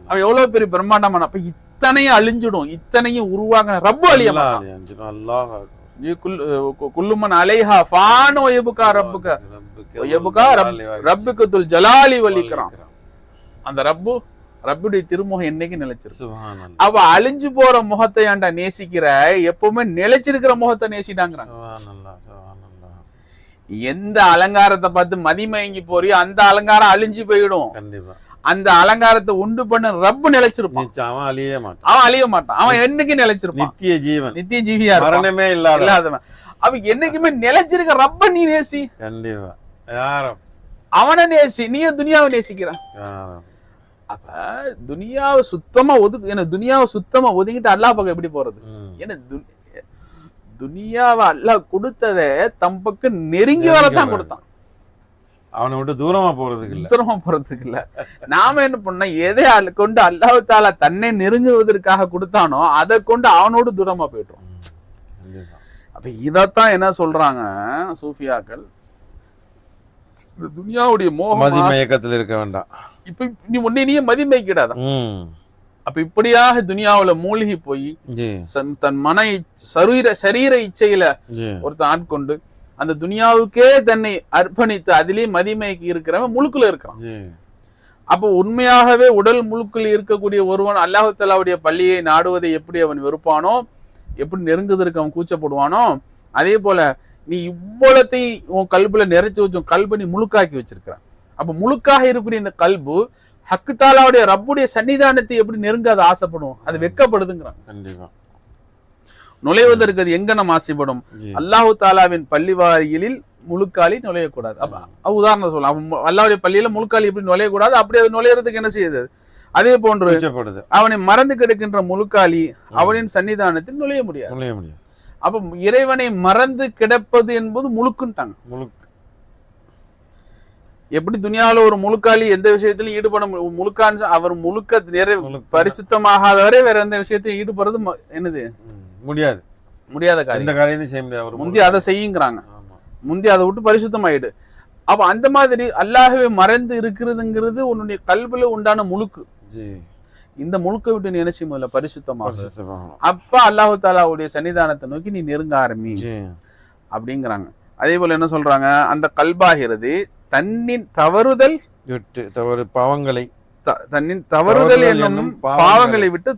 அவன் எவ்வளவு பெரிய பிரம்மாண்டமான. அப்ப இத்தனையும் அழிஞ்சிடும், இத்தனையும் உருவாக ரப்பு அழிய குல்லுமன் அலைஹா ஃபான் வயபுகா ரப்புக வயபுகா ரப்புக துல் ஜலாலி வலிக்கிறான். அந்த ரப்புடைய திருமுகம் என்னைக்கு நிலைச்சிருக்கு. அவ அழிஞ்சு போற முகத்தை ஆண்டா நேசிக்கிற, எப்பவுமே நிலைச்சிருக்கிற முகத்தை நேசிட்டாங்கிறாங்க. எந்த அலங்காரத்தை பார்த்து மதிமயங்கி போறியோ அந்த அலங்காரம் அழிஞ்சு போயிடும். அந்த அலங்காரத்தை உண்டு பண்ண ரப்பு நிலைச்சிருப்பான். அவன் அழிய மாட்டான். அவன் என்னைக்கு நிலைச்சிருப்பான். நித்திய ஜீவியா மரணமே இல்லாதவன். அவன் என்னைக்குமே நிலைச்சிருக்க ரப்ப நீ நேசி. அவனை நேசி. நீ துனியாவை நேசிக்கிறான். அப்ப துனியாவை சுத்தமா துனியாவை சுத்தமா ஒதுங்கிட்டு அல்லாஹ் பக்கம் எப்படி போறது? ஏன்னா துனியாவை அல்லாஹ் கொடுத்ததை தம் பக்கம் நெருங்கி வரத்தான் கொடுத்தான். அவனை விட்டு தூரமா போறதுக்கு இல்ல. நாம என்ன பண்ண, எதை கொண்டு அல்லாஹ் தாலா தன்னை நெருங்குவதற்காக கொடுத்தானோ அதை கொண்டு அவனோடு தூரமா போயிட்டோம். அப்ப இதத்தான் என்ன சொல்றாங்க சூஃபியாக்கள், துனியாவுடைய மோகத்தில் இருக்க வேண்டாம். இப்ப நீ உன்னையே மதிமயக்கிடாத. அப்ப இப்படியாக துனியாவுல மூழ்கி போய் தன் சரீர இச்சையில ஒருத்தன் ஆட்கொண்டு அந்த துனியாவுக்கே தன்னை அர்ப்பணித்து அதிலே மதிமைக்கு இருக்கிறவன் முழுக்குல இருக்கிறான். அப்போ உண்மையாகவே உடல் முழுக்கில் இருக்கக்கூடிய ஒருவன் அல்லாஹ் தஆலாவுடைய பள்ளியை நாடுவதை எப்படி அவன் வெறுப்பானோ, எப்படி நெருங்குவதற்கு அவன் கூச்சப்படுவானோ, அதே போல நீ இவ்வளத்தையும் உன் கல்புல நிறைச்சு வச்சு கல்பை நீ முழுக்காக்கி வச்சிருக்கிறான். அப்ப முழுக்காக இருக்கக்கூடிய இந்த கல்பு ஹக்கு தாலாவுடைய ரப்புடைய சன்னிதானத்தை எப்படி நெருங்காத ஆசைப்படும், அது வெக்கப்படுதுங்கிறான். கண்டிப்பா நுழைவதற்கு அது எங்க நம்ம ஆசைப்படும்? அல்லாஹு தாலாவின் பள்ளி வாயிலில் முழுக்காலி நுழையக்கூடாது. அப்ப உதாரணம் சொல்லலாம், அல்லாஹ்வுடைய பள்ளியில முழுக்காலி எப்படி நுழையக்கூடாது, அப்படி அது நுழையறதுக்கு என்ன செய்யுது? அதே போன்று அவனை மறந்து கிடக்கின்ற முழுக்காலி அவனின் சன்னிதானத்தில் நுழைய முடியாது. அப்ப இறைவனை மறந்து கிடப்பது என்பது முழுக்குன்ட்டாங்க. எப்படி துனியாவில ஒரு முழுக்காளி எந்த விஷயத்திலும் ஈடுபட முழுக்கான்னு அவர் முழுக்க பரிசுத்தமாகாதவரை வேற எந்த விஷயத்தையும் ஈடுபடுறது என்னது முடியாத காரியம். முந்தி அதை செய்யுங்கிறாங்க, முந்தி அதை விட்டு பரிசுத்தமாயிடு. அப்ப அந்த மாதிரி அல்லாஹ்வை மறந்து இருக்கிறதுங்கிறது உன்னுடைய கல்வில உண்டான முழுக்கு. இந்த முழுக்க விட்டு நீ என்ன செய்ய முடியல, பரிசுத்தமாக. அப்ப அல்லாஹு தாலாவுடைய சன்னிதானத்தை நோக்கி நீ நெருங்க ஆரம்பி அப்படிங்கிறாங்க. அதே போல என்ன சொல்றாங்க, அந்த கல்பாகிறது தன்னின் தவறுதல் பாவங்களை தன்னின் தவறுதல் என்னும் பாவங்களை விட்டு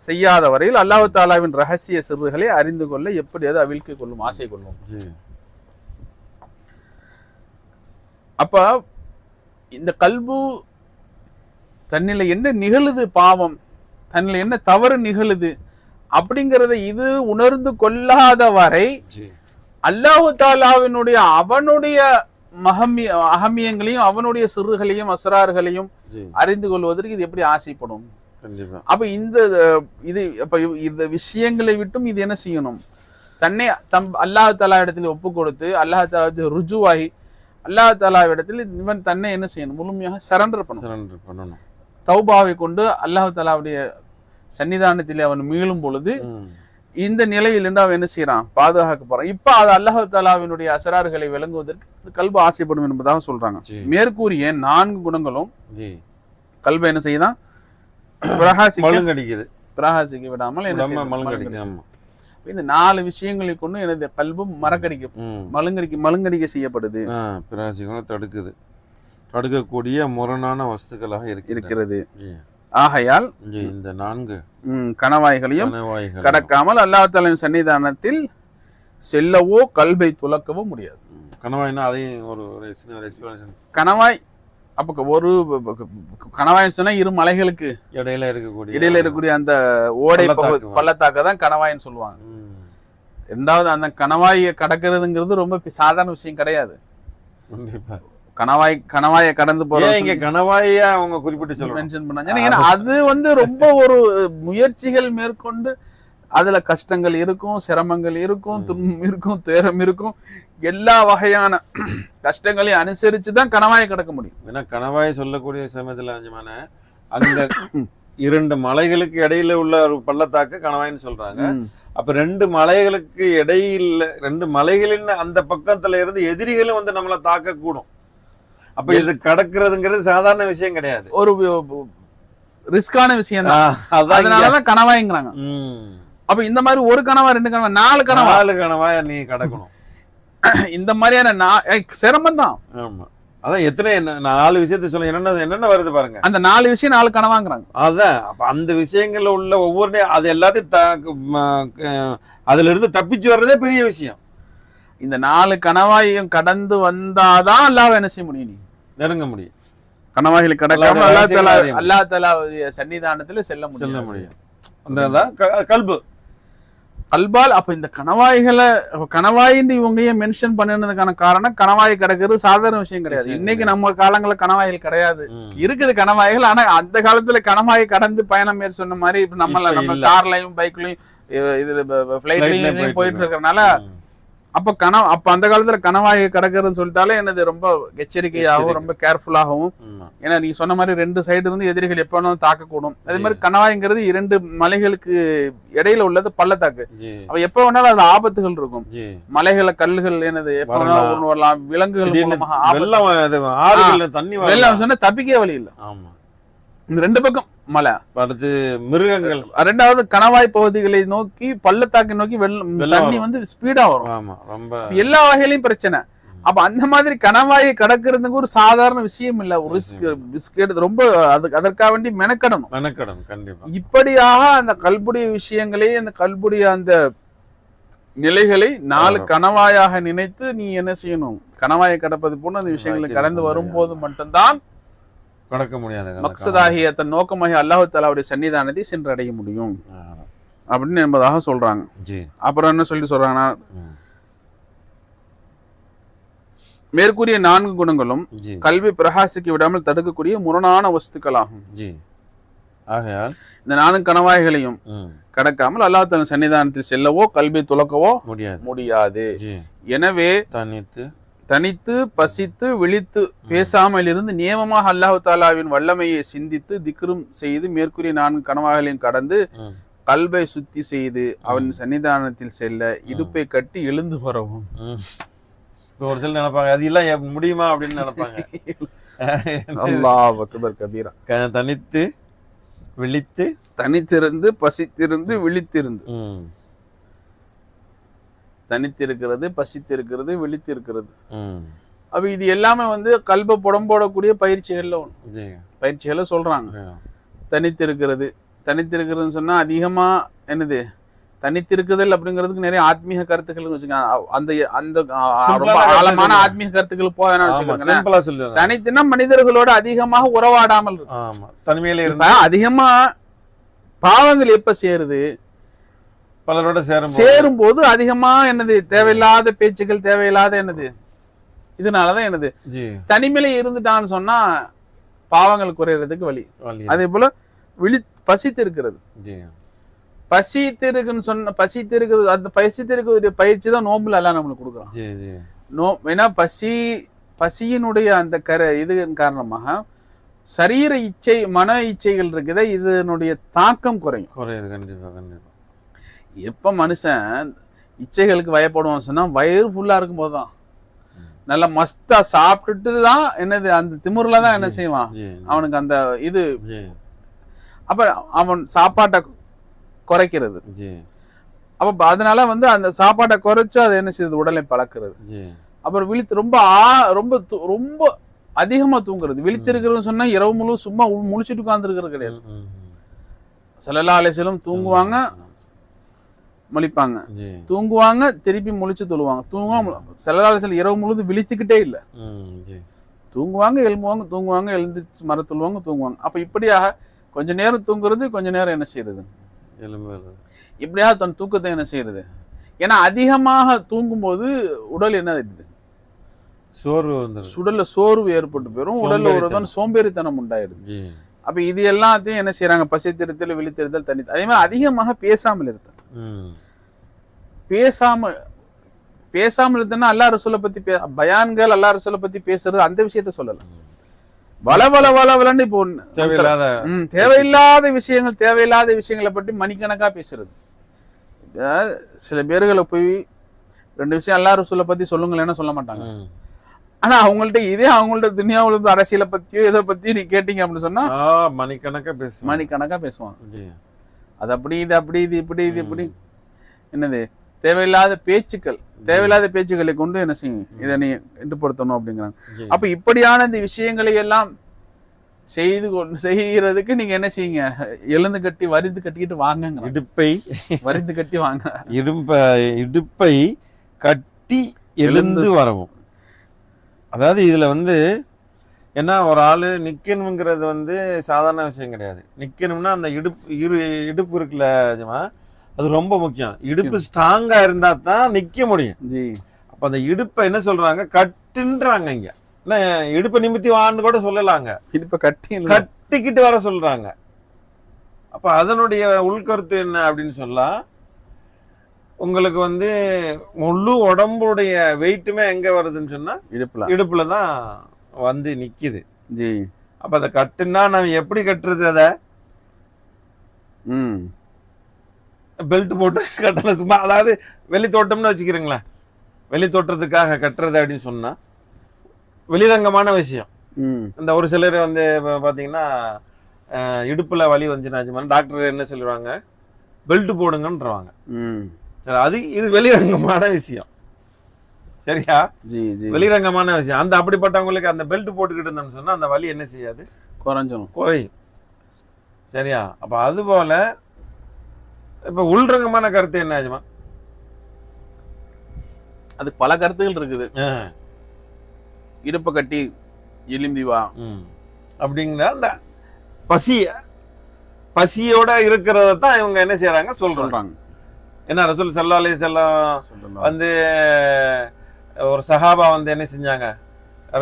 செய்யாத வரையில் அல்லாஹ் தாலாவின் ரகசிய சிறுகளை அறிந்து கொள்ள எப்படி அது அவிழ்க்கு கொள்ளும், ஆசை கொள்ளும். அப்ப இந்த கல்பு தன்னில என்ன நிகழுது, பாவம் தன்னில என்ன தவறு நிகழுது அப்படிங்கிறத இது உணர்ந்து கொள்ளாத வரை அல்லாஹ் தாலாவினுடைய அவனுடைய அகமியங்களையும் அவனுடைய சிறுகளையும் அசரார்களையும் அறிந்து கொள்வதற்கு இது எப்படி ஆசைப்படும்? அப்ப இந்த விஷயங்களை விட்டும் இது என்ன செய்யணும், தன்னை அல்லாஹ் தாலா இடத்துல ஒப்பு கொடுத்து அல்லாஹ் தாலா ருஜுவாகி அல்லாஹ் தாலா இடத்தில் இவன் தன்னை என்ன செய்யணும், முழுமையாக சரண்டர் பண்ணணும். தௌபாவை கொண்டு அல்லாஹ் தாலாவுடைய சன்னிதானத்திலே அவன் மீளும் பொழுது இந்த நிலையில் இருந்து அவன் என்ன செய்யறான், பாதுகாக்க போறான். இப்ப அது அல்லாஹ் தாலாவினுடைய அசரார்களை விளங்குவதற்கு கல்பு ஆசைப்படும் என்பதாக சொல்றாங்க. மேற்கூறிய 4 குணங்களும் கல்பை என்ன செய்யுதான், பிரகாசிக்க விடாமல் இந்த 4 விஷயங்களை கொண்டு எனது கல்பும் மழுங்கடிக்க செய்யப்படுது, தடுக்குது, தடுக்கக்கூடிய முரணான வஸ்துக்களாக இருக்கிறது. ஆகையால் இந்த 4 கணவாய்களையும் கடக்காமல் அல்லாஹ் தஆலாவின் சன்னிதானத்தில் செல்லவோ கல்பை துலக்கவோ முடியாது. கணவாய்னா அதையும் ஒரு எக்ஸ்பிளனேஷன். கணவாய் அப்ப ஒரு கணவாய் சொன்னா 2 மலைகளுக்கு இடையில இருக்கக்கூடிய அந்த ஓடை பள்ளத்தாக்க தான் கணவாய்ன்னு சொல்லுவாங்க. ரெண்டாவது அந்த கணவாயை கடக்கிறதுங்கிறது ரொம்ப சாதாரண விஷயம் கிடையாது. கணவாயை கடந்து போறீங்க, கணவாயை அவங்க குறிப்பிட்டு மென்ஷன் பண்ணாங்க. ஏன்னா அது ரொம்ப ஒரு முயற்சிகள் மேற்கொண்டு அதுல கஷ்டங்கள் இருக்கும், சிரமங்கள் இருக்கும், துன்பம் இருக்கும், துயரம் இருக்கும், எல்லா வகையான கஷ்டங்களையும் அனுசரிச்சுதான் கணவாயை கடக்க முடியும். ஏன்னா கணவாயை சொல்லக்கூடிய சமயத்துல அந்த 2 மலைகளுக்கு இடையில உள்ள ஒரு பள்ளத்தாக்கு கணவாய்ன்னு சொல்றாங்க. அப்ப 2 மலைகளுக்கு இடையில 2 மலைகளின் அந்த பக்கத்துல இருந்து எதிரிகளும் நம்மளை தாக்க கூடும். அப்ப இது கடக்கிறதுங்கிறது சாதாரண விஷயம் கிடையாது, ஒரு ரிஸ்கான விஷயம் தான். அதனாலதான் கணவாய்ங்கிறாங்க. அப்ப இந்த மாதிரி ஒரு கணவா 2 கணவா 4 கணவாய் நீ கடக்கணும். இந்த மாதிரியான சிரமம் தான். ஆமா, அதான் எத்தனை 4 விஷயத்த சொல்ல என்னென்ன வருது பாருங்க. அந்த 4 விஷயம் 4 கனவாங்கிறாங்க. அதான் அப்ப அந்த விஷயங்கள்ல உள்ள ஒவ்வொரு அது எல்லாத்தையும் அதுல இருந்து தப்பிச்சு வர்றதே பெரிய விஷயம். இந்த 4 கணவாயும் கடந்து வந்தாதான் அல்லாஹ் என்ன செய்ய முடியும், நீ நெருங்க முடியும். கணவாய்களை கடக்காம அல்லாஹ் தஆலாவுடைய சன்னிதானத்துல செல்ல முடியும். அந்த கல்பால். அப்ப இந்த கணவாயின்னு இவங்க ஏன் மென்ஷன் பண்ணினதுக்கான காரணம், கணவாய் கடக்கிறது சாதாரண விஷயம் கிடையாது. இன்னைக்கு நம்ம காலங்கள்ல கணவாய்கள் கிடையாது, இருக்குது கணவாய்கள். ஆனா அந்த காலத்துல கணவாயை கடந்து பயணம் மேற் சொன்ன மாதிரி இப்ப நம்ம கார்லயும் பைக்லயும் இதுல பிளைட்லயும் போயிட்டு இருக்கறனால அப்ப அந்த காலத்துல கணவாயை கடக்கிறதுன்னு சொல்லிட்டாலே என்னது ரொம்ப எச்சரிக்கையாகவும் ரொம்ப கேர்ஃபுல்லாகவும். ஏன்னா நீங்க சொன்ன மாதிரி 2 சைடு இருந்து எதிரிகள் எப்ப வேணாலும் தாக்கக்கூடும். அதே மாதிரி கணவாய்ங்கிறது 2 மலைகளுக்கு இடையில உள்ளது பள்ளத்தாக்கு. அப்ப எப்ப வேணாலும் அது ஆபத்துகள் இருக்கும். மலைகள கல்லுகள் என்னது எப்ப வேணாலும் வரலாம், விலங்குகள் வெள்ளம் சொன்னா தப்பிக்கவே வழி இல்லை. 2 பக்கம் மலை, அடுத்து மிருகங்கள், 2வது கணவாய் பகுதிகளை நோக்கி பள்ளத்தாக்கை நோக்கி தண்ணி ஸ்பீடா வரும். எல்லா வகையிலையும் பிரச்சனை. அப்ப அந்த மாதிரி கணவாயை கடக்கிறதுக்கு ஒரு சாதாரண விஷயம் இல்ல, ஒரு ரிஸ்க் எடுத்து ரொம்ப அதற்காக வேண்டி மெனக்கடணும். கண்டிப்பா. இப்படியாக அந்த கல்புடைய விஷயங்களே, அந்த கல்புடைய அந்த நிலைகளை 4 கணவாயாக நினைத்து நீ என்ன செய்யணும், கணவாயை கடப்பது போல அந்த விஷயங்களை கடந்து வரும்போது மட்டும்தான் கடக்க முடியாது. மக்சதாகிய தன் நோக்கமாக அல்லாஹ் தஆலாவுடைய சன்னிதானத்தை சென்றடைய முடியும் அப்படின்னு என்பதாக சொல்றாங்க. அப்புறம் என்ன சொல்லி சொல்றாங்கன்னா, மேற்கூறிய 4 குணங்களும் கல்வி பிரகாசிக்க விடாமல் தடுக்கக்கூடிய முரணான வஸ்துக்களாகும். ஆகையால் இந்த 4 கணவாய்களையும் கடக்காமல் அல்லாஹ் தன் சன்னிதானத்தில் செல்லவோ கல்வி துலக்கவோ முடியாது. எனவே தனித்து பசித்து விழித்து பேசாமல் இருந்து நியமமாக அல்லாஹ் தஆலாவின் வல்லமையை சிந்தித்து திக்ரும் செய்து மேற்கூறிய 4 கனவாகளையும் கடந்து கல்பை சுத்தி செய்து அவன் சன்னிதானத்தில் செல்ல இடுப்பை கட்டி எழுந்து வரவும். ஒரு சில நினைப்பாங்க அது எல்லாம் முடியுமா அப்படின்னு நினைப்பாங்க. அல்லாஹ் அக்பர் கபீரா. தனித்து விழித்து, தனித்திருந்து பசித்திருந்து விழித்திருந்து, தனித்திருக்கிறது, பசித்திருக்கிறது, விழித்திருக்கிறது. அப்ப இது எல்லாமே கல்ப புடம்போடக்கூடிய பயிற்சிகளை சொல்றாங்க. தனித்திருக்கிறது, தனித்திருக்கிறதுன்னு சொன்னா அதிகமா என்னது தனித்திருக்குதல் அப்படிங்கிறதுக்கு நிறைய ஆத்மீக கருத்துக்கள் வச்சுக்கோங்க. அந்த அந்த ரொம்ப ஆழமான ஆத்மீக கருத்துக்கள் போவேன்னா வச்சுக்கோங்க. தனித்தினா மனிதர்களோட அதிகமாக உறவாடாமல் இருக்கு. தனிமையில இருந்தா அதிகமா பாவங்கள் எப்ப சேருது, பலரோட சேரும் போது அதிகமா என்னது தேவையில்லாத பேச்சுக்கள், தேவையில்லாத என்னது இதனாலதான் என்னது தனிமையில இருந்துட்டான்னு சொன்னா பாவங்கள் குறையறதுக்கு வழி. அதே போல பசித்து இருக்கிறது, பசித்திருக்குன்னு சொன்ன பசித்திருக்குது, அந்த பசித்திருக்குடைய பயிற்சி தான் நோம்புல எல்லாம் நம்மளுக்கு கொடுக்குறோம். ஏன்னா பசியினுடைய அந்த இது காரணமாக சரீர இச்சை, மன இச்சைகள் இருக்குதே, இதனுடைய தாக்கம் குறையும். கண்டிப்பா கண்டிப்பா. எப்ப மனுஷன் இச்சைகளுக்கு வயப்படுவான் சொன்னா வயிறு ஃபுல்லா இருக்கும் போதுதான், நல்லா மஸ்தா சாப்பிட்டுட்டு தான் என்னது அந்த திமுறல தான் என்ன செய்வான் அவனுக்கு அந்த இது. அப்ப அவன் சாப்பாட்டை குறைக்கிறது. அப்ப அதனால வந்து அந்த சாப்பாட்டை குறைச்சு அதை என்ன செய்யுது, உடலை பழக்கிறது. அப்புறம் விழித்து ரொம்ப ரொம்ப ரொம்ப அதிகமா தூங்குறது. விழித்திருக்கிறதுன்னு சொன்னா இரவு முழு சும்மா முழிச்சிட்டு உட்கார்ந்து இருக்கிறது கிடையாது. ஸல்லல்லாஹு அலைஹி வஸல்லம் தூங்குவாங்க, முழிப்பாங்க, தூங்குவாங்க, திருப்பி முழிச்சு தொழுவாங்க, தூங்குவாங்க. ஸல்லல்லாஹு அலைஹி வஸல்லம் இரவு முழுது விழித்துக்கிட்டே இல்லை, தூங்குவாங்க, எழும்புவாங்க, தூங்குவாங்க, எழுந்திரிச்சு மர தொழுவாங்க, தூங்குவாங்க. அப்ப இப்படியாக கொஞ்ச நேரம் தூங்குறது, கொஞ்ச நேரம் என்ன செய்யறது, இப்படியாக தன் தூக்கத்தை என்ன செய்யறது. ஏன்னா அதிகமாக தூங்கும் போது உடல் என்ன ஆயிடுது, உடல்ல சோர்வு ஏற்பட்டு போயிடும், உடல்ல ஒரு சோம்பேறித்தனம் உண்டாயிடுது. அப்ப இது எல்லாத்தையும் என்ன செய்யறாங்க, பசித்திருத்தல், விழித்திருத்தல், தனி. அதே மாதிரி அதிகமாக பேசாமல் இருத்தல். பேசாமல் இருந்தா அல்லாஹ் ரசூலை பத்தி பயான்கள், அல்லாஹ் ரசூலை பத்தி பேசுறது அந்த விஷயத்த சொல்லலாம். வளவளன்னு இப்போ தேவையில்லாத விஷயங்களை பற்றி மணிக்கணக்கா பேசுறது. சில பேர்களை போய் 2 விஷயம் அல்லாஹ் ரசூலை பத்தி சொல்லுங்களேன்னு சொல்ல மாட்டாங்க. ஆனா அவங்கள்ட்ட துனியாவுல அரசியலை பத்தியோ எதை பத்தியோ நீ கேட்டீங்க அப்படின்னு சொன்னா மணிக்கணக்கா பேசுவாங்க. அது அப்படி இது அப்படி இது இப்படி இது இப்படி என்னது தேவையில்லாத பேச்சுக்களை கொண்டு என்ன செய்யும், இதை நீ ஈடுபடுத்தணும் அப்படிங்கிறாங்க. அப்ப இப்படியான இந்த விஷயங்களை எல்லாம் செய்யறதுக்கு நீங்க என்ன செய்யுங்க, எழுந்து கட்டி வரிந்து கட்டிக்கிட்டு வாங்க, இடுப்பை வரிந்து கட்டி வாங்க, இடுப்பை கட்டி எழுந்து வரவும். அதாவது இதுல வந்து ஏன்னா ஒரு ஆளு நிக்கணுங்கிறது வந்து சாதாரண விஷயம் கிடையாது. நிக்கணும்னா அந்த இடுப்பு இருக்குல்ல ஜமா, அது ரொம்ப முக்கியம். இடுப்பு ஸ்ட்ராங்கா இருந்தா தான் நிக்க முடியும். அப்ப அந்த இடுப்பை என்ன சொல்றாங்க, கட்டுன்றாங்க. இங்க இடுப்பை நிமித்தி வான்னு கூட சொல்லலாங்க, இடுப்பை கட்டிக்கிட்டு வர சொல்றாங்க. அப்ப அதனுடைய உள்கருத்து என்ன அப்படின்னு சொல்லா, உங்களுக்கு வந்து முழு உடம்புடைய வெயிட்டுமே எங்க வருதுன்னு சொன்னா இடுப்புலதான் வந்து நிக்குது. அப்ப அதை கட்டுனா நம்ம எப்படி கட்டுறது, அத பெல்ட் போட்டு கட்டல சும்மா. அதாவது வெளி தோட்டம்னு வச்சுக்கிறீங்களா, வெளி தோட்டத்துக்காக கட்டுறது அப்படின்னு சொன்னா வெளிரங்கமான விஷயம். இந்த ஒரு சிலர் வந்து பாத்தீங்கன்னா இடுப்புல வலி வந்துச்சுன்னா டாக்டர் என்ன சொல்லுவாங்க, பெல்ட் போடுங்கன்றாங்க. அது இது வெளிரங்கமான விஷயம், சரியா? வெளிரங்கமான விஷயம். அந்த அப்படிப்பட்டவங்களுக்கு அந்த பெல்ட் போட்டுக்கிட்டு இருந்தோம்னு சொன்னா அந்த வலி என்ன செய்யாது, குறையும், சரியா? அப்ப அது போல இப்ப உள்ரங்கமான கருத்து என்ன ஆச்சுமா, அது பல கருத்துகள் இருக்குது. இடுப்பை கட்டி எலும்பி வா அப்படிங்கிற அந்த பசியோட இருக்கிறத தான் இவங்க என்ன செய்யறாங்க, சொல்றாங்க. என்ன ரசூல் ஸல்லல்லாஹு அலைஹி வஸல்லம் வந்து ஒரு சஹாபா வந்து என்ன செஞ்சாங்க,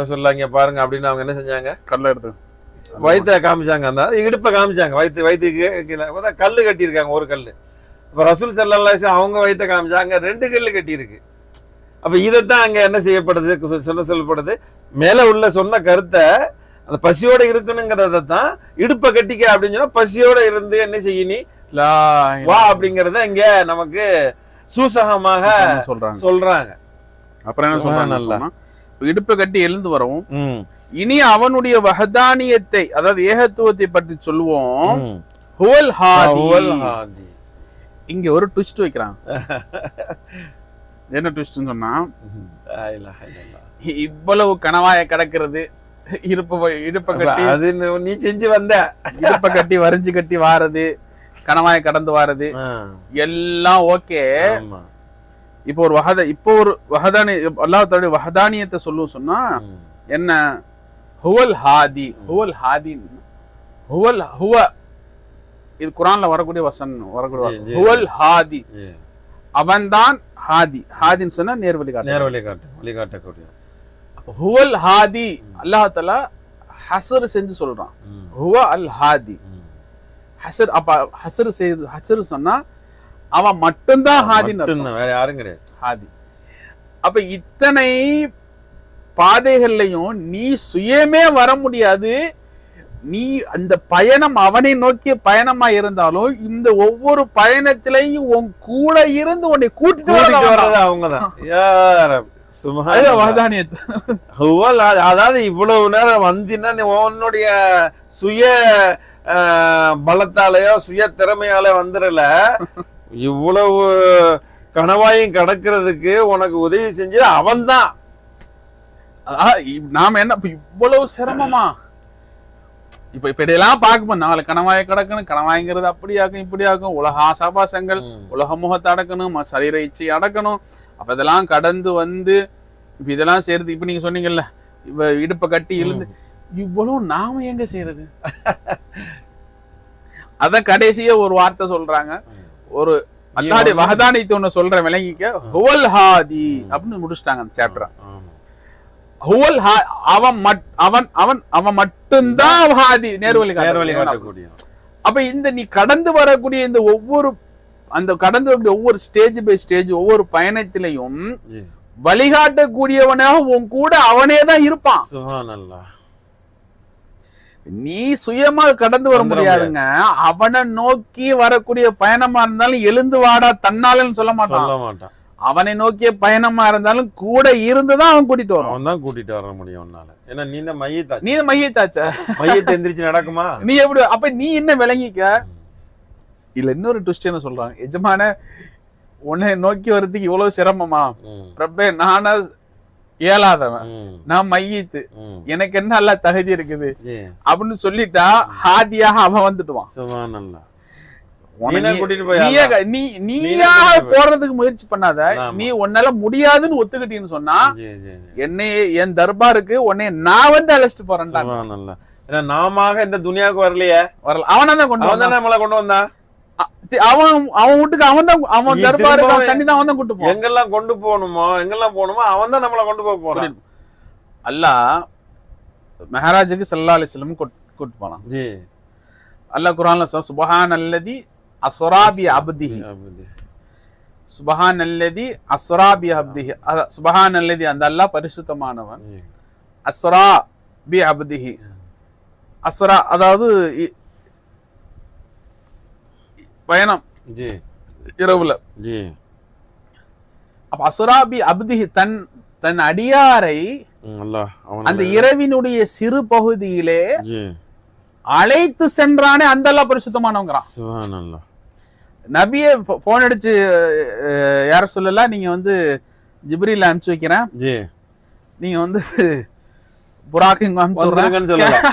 ரசூலுல்லாஹ் இங்க பாருங்க அப்படின்னு அவங்க என்ன செஞ்சாங்க, கல்ல எடுத்து வயிற்ற காமிச்சாங்க, அந்த இடுப்பை காமிச்சாங்க, வயிற்றுக்கு கல்லு கட்டியிருக்காங்க, ஒரு கல்லு. இப்ப ரசூல் ஸல்லல்லாஹு அலைஹி வஸல்லம் அவங்க வயிற்ற காமிச்சாங்க, 2 கல்லு கட்டியிருக்கு. அப்ப இதைத்தான் அங்க என்ன செய்யப்படுது, சொல்லப்படுது. மேல உள்ள சொன்ன கருத்தை அந்த பசியோட இருக்கணுங்கிறத தான் இடுப்பை கட்டிக்க அப்படின்னு சொன்னா பசியோட இருந்து என்ன செய்யணும் வா அப்படிங்கறத இங்க நமக்கு சூசகமாக சொல்றாங்க. அப்புறம் என்ன சொல்றாங்க, இடுப்பை கட்டி எழுந்து வரவும் இனி அவனுடைய வஹதானியத்தை, அதாவது ஏகத்துவத்தை பற்றி சொல்லுவோம். இங்க ஒரு ட்விஸ்ட் வைக்கிறாங்க. என்ன ட்விஸ்ட்னு சொன்னா, இவ்வளவு கனவாய கிடக்கிறது, இடுப்பை கட்டி அது நீ செஞ்சு வந்த, இடுப்பை கட்டி வரைஞ்சு கட்டி வாரது, கணவாயை கடந்து வாரது எல்லாம் ஓகே. இப்போ ஒரு வஹதானி அல்லாஹ் தஆலா வஹதானியத்தை சொன்னா என்ன? ஹுவல் ஹாதி. ஹுவ இது குர்ஆன்ல வரக்கூடிய ஹுவல் ஹாதி, அவன்தான் ஹாதி. ஹாதின்னு சொன்னா வழிகாட்டக்கூடிய. ஹுவல் ஹாதி அல்லாஹ் தஆலா ஹஸ்ர் செஞ்சு சொல்றான். ஹுவ அல் ஹாதி. ஹஸ்ர் அப்ப ஹஸ்ர் சொன்னா அவன் மட்டும்தான் ஹாதின்னு, வேற யாரும் கிடையாது ஹாதி. அப்ப இத்தனை பாதைகள்லையும் நீ சுயமே வர முடியாது. நீ அந்த பயணம் அவனை நோக்கிய பயணமா இருந்தாலும் இந்த ஒவ்வொரு பயணத்திலையும் உன் கூட இருந்து உன்னை கூட்டிட்டு வர்றது அவங்கதான். அதாவது இவ்வளவு நேரம் வந்தீங்கன்னா உன்னுடைய சுய பலத்தாலேயோ சுய திறமையால வந்துடல, இவ்வளவு கணவாயும் கடக்கிறதுக்கு உனக்கு உதவி செஞ்சது அவன்தான். நாம என்ன இவ்வளவு சிரமமா இப்ப இப்படியெல்லாம் பார்க்க நாலு கணவாயை கடக்கணும். கணவாய்ங்கிறது அப்படியாக்கும் இப்படியாக்கும், உலக ஆசாபாசங்கள், உலக முகத்தை அடக்கணும், சரீர இச்சை அடக்கணும். அப்ப இதெல்லாம் கடந்து வந்து இப்ப இதெல்லாம் செய்யறது. இப்ப நீங்க சொன்னீங்கல்ல, இப்ப இடுப்பை கட்டி இழுந்து இவ்வளவு நாம எங்க செய்யறது? அத கடைசியா ஒரு வார்த்தை சொல்றாங்க. ஒரு அல்லாஹ்வுடைய வஹதானியத்தை ஒண்ணு சொல்ற விளங்கிக்க. ஹுவல் ஹாதி அப்படின்னு முடிச்சிட்டாங்க அந்த சாப்டர். ஹுவல் அவன் மட்டும்தான் ஹாதி, நேர்வழி காட்டக்கூடிய. அப்ப இந்த நீ கடந்து வரக்கூடிய இந்த ஒவ்வொரு கடந்து வரக்கூடிய ஒவ்வொரு ஸ்டேஜ் பை ஸ்டேஜ் ஒவ்வொரு பயணத்திலையும் வழிகாட்டக்கூடியவனாக உன் கூட அவனே தான் இருப்பான். சுப்ஹானல்லாஹ். நீ சுயமா கடந்து வர முடியாதுங்க. அவனை நோக்கி வரக்கூடிய பயணமா இருந்தாலும் எழுந்து வாடா தன்னாலன்னு சொல்ல மாட்டான். அவனை நோக்கிய பயணமா இருந்தாலும் கூட இருந்துதான் அவன் கூட்டிட்டு வரும். அவன் தான் கூட்டிட்டு வர முடியும் உன்னால. ஏன்னா நீ தான் மையத்தாச்ச மையத்தை எந்திரிச்சு நடக்குமா? நீ எப்படி? அப்ப நீ என்ன விளங்கிக்க இல்ல. இன்னொரு ட்விஸ்ட் என்ன சொல்றாங்க, எஜமான உன்னை நோக்கி வர்றதுக்கு இவ்வளவு சிரமமா? ரப்பே நானா இயலாதவன், நான் மையத்து, எனக்கு என்ன நல்லா தகுதி இருக்குது அப்படின்னு சொல்லிட்டா ஹாதியாக அவன் வந்துடுவான். நீயா போறதுக்கு முயற்சி பண்ணாத. நீ உன்னால முடியாதுன்னு ஒத்துக்கிட்டீன்னு சொன்னா என்னைய என் தர்பாருக்கு உன்னை நான் வந்து அழைச்சிட்டு போறேன்டா. நாம இந்த துனியாவுக்கு வரலையே, வரல. அவனாதான் கொண்டு வந்தான். அவன் வீட்டுக்கு அவன் தர்பாருக்கு சன்னிதான் அவன் தான் கூட்டு போவான். எங்கெல்லாம் கொண்டு போகணுமோ அவன் தான் நம்மளை கொண்டு போக போறான். அல்லாஹ் மெஹராஜுக்கு ஸல்லல்லாஹு அலைஹி வஸல்லம் கூட்டு போனான். அல்லாஹ் குர்ஆன்ல சொல்றான், சுப்ஹானல்லதி அஸ்ரா பி அப்திஹி. சுப்ஹானல்லதி அஸ்ரா பி அப்திஹி. சுப்ஹானல்லதி அந்த அல்லாஹ் பரிசுத்தமானவன். அஸ்ரா பி அப்திஹி. அஸ்ரா அதாவது பயணம் இரவுல. அப்ப அஸ்ரா பி அப்திஹி தன் அடியாரை அந்த இரவினுடைய சிறு பகுதியிலே அழைத்து சென்றானே அந்த அல்லாஹ் பரிசுத்தமானவங்கிறான். சுப்ஹானல்லாஹ். நபியே போன் அடிச்சு யார சொல்லலாம், நீங்க வந்து ஜிப்ரீல் அனுப்பிச்சு வைக்கிறேன், நீங்க வந்து புராக்கிங் அனுப்பிச்சுடுறேன்னு சொல்லலாம்.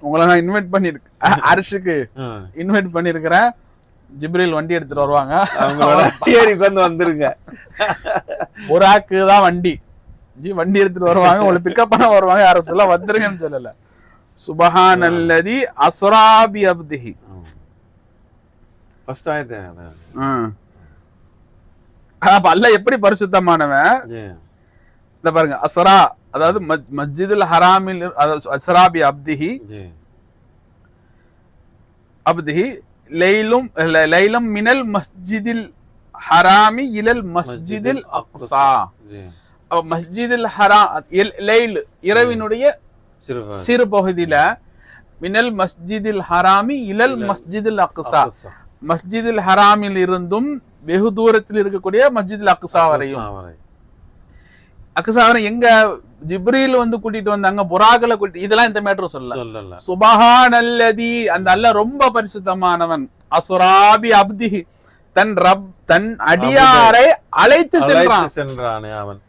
உங்களை நான் இன்வைட் பண்ணிருக்கேன், அரிஷுக்கு இன்வைட் பண்ணிருக்கிறேன். ஜிப்ரீல் வண்டி எடுத்துட்டு வருவாங்க, வந்துருங்க. புராக்கு தான் வண்டி எடுத்துட்டு வருவாங்க, உங்களை பிக்கப் பண்ண வருவாங்க. யாரும் சொல்ல வந்துருங்கன்னு சொல்லல. சுப்ஹானல்லதி அஸ்ரா பி அப்திஹி. ஃபர்ஸ்ட் ஆயத்து. அப்ப அல்லாஹ் எப்படி பரிசுத்தமானவன் இத பாருங்க. அஸ்ரா அதாவது மஸ்ஜிதுல் ஹராமில் அஸ்ரா பி அப்திஹி. அப்திஹி லைலும் மினல் மஸ்ஜிதில் ஹராமி இலல் மஸ்ஜிதில் அக்ஸா. மஸ்ஜிதுல் ஹராம் லைல் இரவினுடைய சிறு பகுதியில மினல் மஸ்ஜிதில் ஹராமி இலல் மஸ்ஜிதில் அக்ஸா. மஸ்ஜிதுல் ஹராமில் இருந்தும் வெகு தூரத்தில் இருக்கக்கூடிய மஸ்ஜிதுல் அக்ஸா வரையும். அக்ஸா வரை எங்க ஜிப்ரீல் வந்து கூட்டிட்டு வந்தாங்க, புராக்களை கூட்டி. இதெல்லாம் இந்த மேட்டர் சொல்லல. சுப்ஹானல்லதி அந்த அல்லாஹ் ரொம்ப பரிசுத்தமானவன். அஸ்ரா பி அப்திஹி தன் அடியாரை அழைத்து சென்றானே அவன்.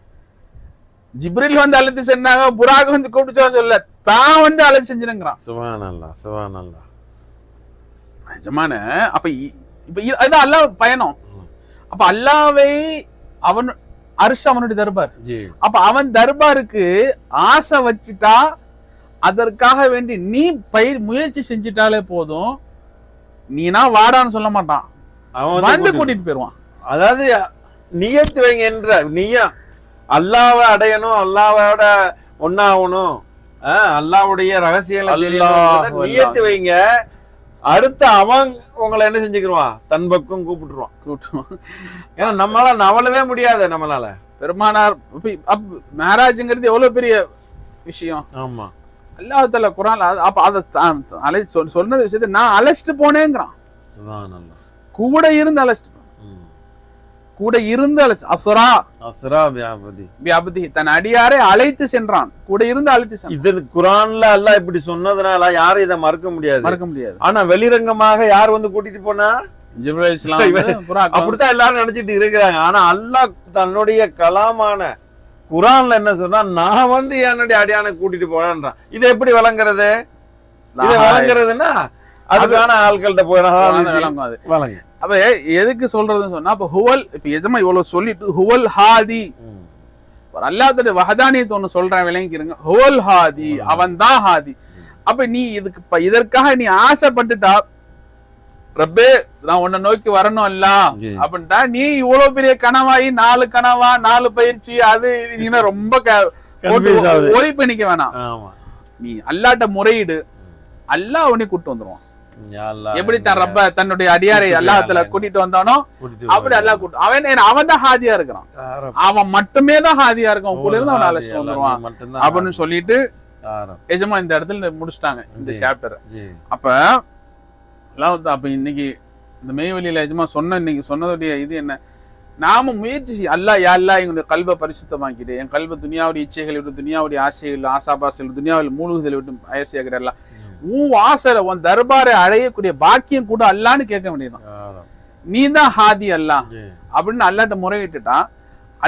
ஜிப்ரீல் வந்து அழைத்து செஞ்சாங்க, புறாக்கு வந்து கூப்பிட்டு சொல்ல, தான் வந்து அழைத்து செஞ்சிருங்கிறான். சுப்ஹானல்லாஹ் சுப்ஹானல்லாஹ். நிஜமான அப்ப இப்ப அது அல்லாஹ் பயணம். அப்ப அல்லாஹ்வை அவன் அர்ஷ் அவனுடைய தர்பார். அப்ப அவன் தர்பாருக்கு ஆசை வச்சுட்டா, அதற்காக வேண்டி நீ முயற்சி செஞ்சிட்டாலே போதும், நீனா வாடான்னு சொல்ல மாட்டான், வந்து கூட்டிட்டு போயிருவான். அதாவது நியத்து வைங்க என்ற நீயா அல்லாஹ்வை அடையணும், அல்லாஹ்வோட ஒன்னாகணும், அல்லாஹ்வுடைய ரகசியங்களை நியத்து வைங்க. அடுத்து அவன் உங்களை என்ன செஞ்சுக்கிடுவான், தன் பக்கம் கூப்பிட்டுருவான். ஏன்னா நம்மளால நவளவே முடியாது. நம்மளால பெருமானார் மேராஜ்ங்கிறது எவ்வளவு பெரிய விஷயம். ஆமா, அல்லாஹ் தஆலா குர்ஆன்ல அப்ப அத சொன்ன விஷயத்தை நான் அழைச்சிட்டு போனேங்கிறான். சுப்ஹானல்லாஹ். கூட இருந்து அழைச்சிட்டு, கூட இருந்து அஸ்ரா பிஅப்தி தன் அடியாரை அழைத்து சென்றான், கூட இருந்து அழைத்து சென்றான். இது குர்ஆன்ல அல்லாஹ் இப்படி சொன்னதுனால யாரும் இதை மறக்க முடியாது. ஆனா வெளிரங்கமாக யார் வந்து கூட்டிட்டு போனா, ஜிப்ரீல் அலைஹிஸ்ஸலாம். அப்படித்தான் எல்லாரும் நினைச்சிட்டு இருக்கிறாங்க. ஆனா அல்லாஹ் தன்னுடைய கலாமான குர்ஆன்ல என்ன சொன்னா, நான் வந்து என்னுடைய அடியானை கூட்டிட்டு போனேன்றான். இதை எப்படி வழங்குறது? இதை வழங்குறதுன்னா அதுக்கான ஆட்கள்கிட்ட போய் அப்ப எதுக்கு சொல்றதுன்னு சொன்னா, அப்ப ஹுவல் இப்ப எஜமா இவ்வளவு சொல்லிட்டு ஹுவல் ஹாதி, அல்லாஹ்வுடைய வஹதானியத்தை ஒண்ணு சொல்றேன், விளங்கிக்கிறங்க. ஹுவல் ஹாதி, அவன் தான் ஹாதி. அப்ப நீ இதற்காக நீ ஆசைப்பட்டுட்டா, ரப்பே நான் உன்னை நோக்கி வரணும் இல்ல அப்படின்ட்டா, நீ இவ்வளவு பெரிய கனவாயி 4 கனவா 4 பயிற்சி அது நீ ரொம்ப ஒரி பண்ணிக்க வேணாம். நீ அல்லாட்ட முறையிடு, அல்லாஹ் உன்னை கூட்டு வந்துருவான். எப்படி தன் ரப்ப தன்னுடைய அடியாரை அல்லாஹ்ல கூட்டிட்டு வந்தானோ அப்படி அல்லாஹ் கூட்டு அவன் தான் ஹாதியா இருக்கிறான். அவன் மட்டுமே தான் ஹாதியா இருக்கான். கூட இருந்து அவன் அழைச்சிட்டு வந்துருவான் அப்படின்னு சொல்லிட்டு எஜமா இந்த இடத்துல முடிச்சிட்டாங்க இந்த சாப்டர். அப்ப இன்னைக்கு இந்த மெய்வெளியில எஜமா இன்னைக்கு சொன்னதுடைய இது என்ன, நாம முயற்சி அல்லாஹ் யா அல்லாஹ் எங்களுடைய கல்வை பரிசுத்தமாக்கிட்டு, என் கல்வை துனியாவுடைய இச்சைகளை விட்டு, துனியாவுடைய ஆசைகள் ஆசாபாசைகள் துனியாவில் மூழ்குதலை விட்டு அயற்சியாகிறல்ல, உன் வாசல உன் தர்பாரை அடையக்கூடிய பாக்கியம் கூட அல்லான்னு கேட்க வேண்டியதுதான். நீ தான் ஹாதி அல்லாஹ் அப்படின்னு அல்லாட்ட முறையிட்டுட்டான்.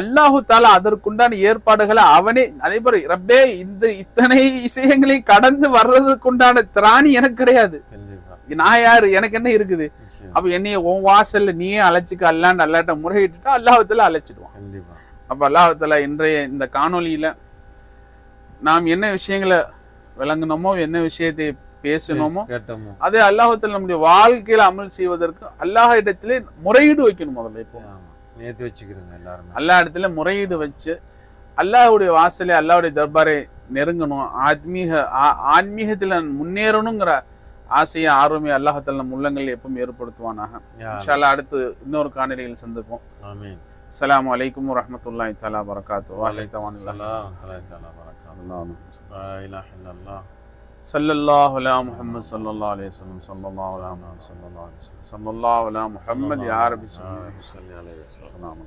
அல்லாஹு தாலா அதற்குண்டான ஏற்பாடுகளை அவனே அதே போல, ரப்பே இந்த இத்தனை விஷயங்களையும் கடந்து வர்றதுக்குண்டான திராணி எனக்கு கிடையாது, நான் யாரு, எனக்கு என்ன இருக்குது. அப்ப என்னைய உன் வாசல்ல நீயே அழைச்சிக்க அல்லான்னு அல்லாட்ட முறையிட்டுட்டா அல்லாஹ்வுத்தாலா அழைச்சிடுவான். அப்ப அல்லாஹ்வுத்தாலா இன்றைய இந்த காணொலியில நாம் என்ன விஷயங்களை விளங்கணுமோ, என்ன விஷயத்தை பேசணுமோ, அதே அல்லாஹ்வுத்தாலா நம்முடைய வாழ்க்கையில அமல் செய்வதற்கு அல்லாஹ் இடத்திலே முறையீடு வைக்கணும். முதல்ல இப்போ அல்லாஹ் இடத்துல முறையீடு வச்சு அல்லாஹ்வுடைய வாசலே அல்லாஹ்வுடைய தர்பாரை நெருங்கணும், ஆன்மீகத்துல முன்னேறணுங்கிற ஆசையை ஆர்வமே அல்லாஹ்வுத்தாலா நம் உள்ளங்களில் எப்பவும் ஏற்படுத்துவானாக. இன்ஷா அல்லாஹ் அடுத்து இன்னொரு காணொளியில் சந்திப்போம். ஆமீன். அஸ்ஸலாமு அலைக்கும் வரஹ்மத்துல்லாஹி தஆலா வபரகாத்துஹு. ஸல்லல்லாஹு அலா முஹம்மது ஸல்லல்லாஹு அலைஹி வஸல்லம். ஸல்லல்லாஹு அலா முஹம்மது ஸல்லல்லாஹு அலைஹி வஸல்லம். ஸல்லல்லாஹு அலா முஹம்மது யா ரப்பி ஸல்லல்லாஹு அலைஹி வஸல்லம்.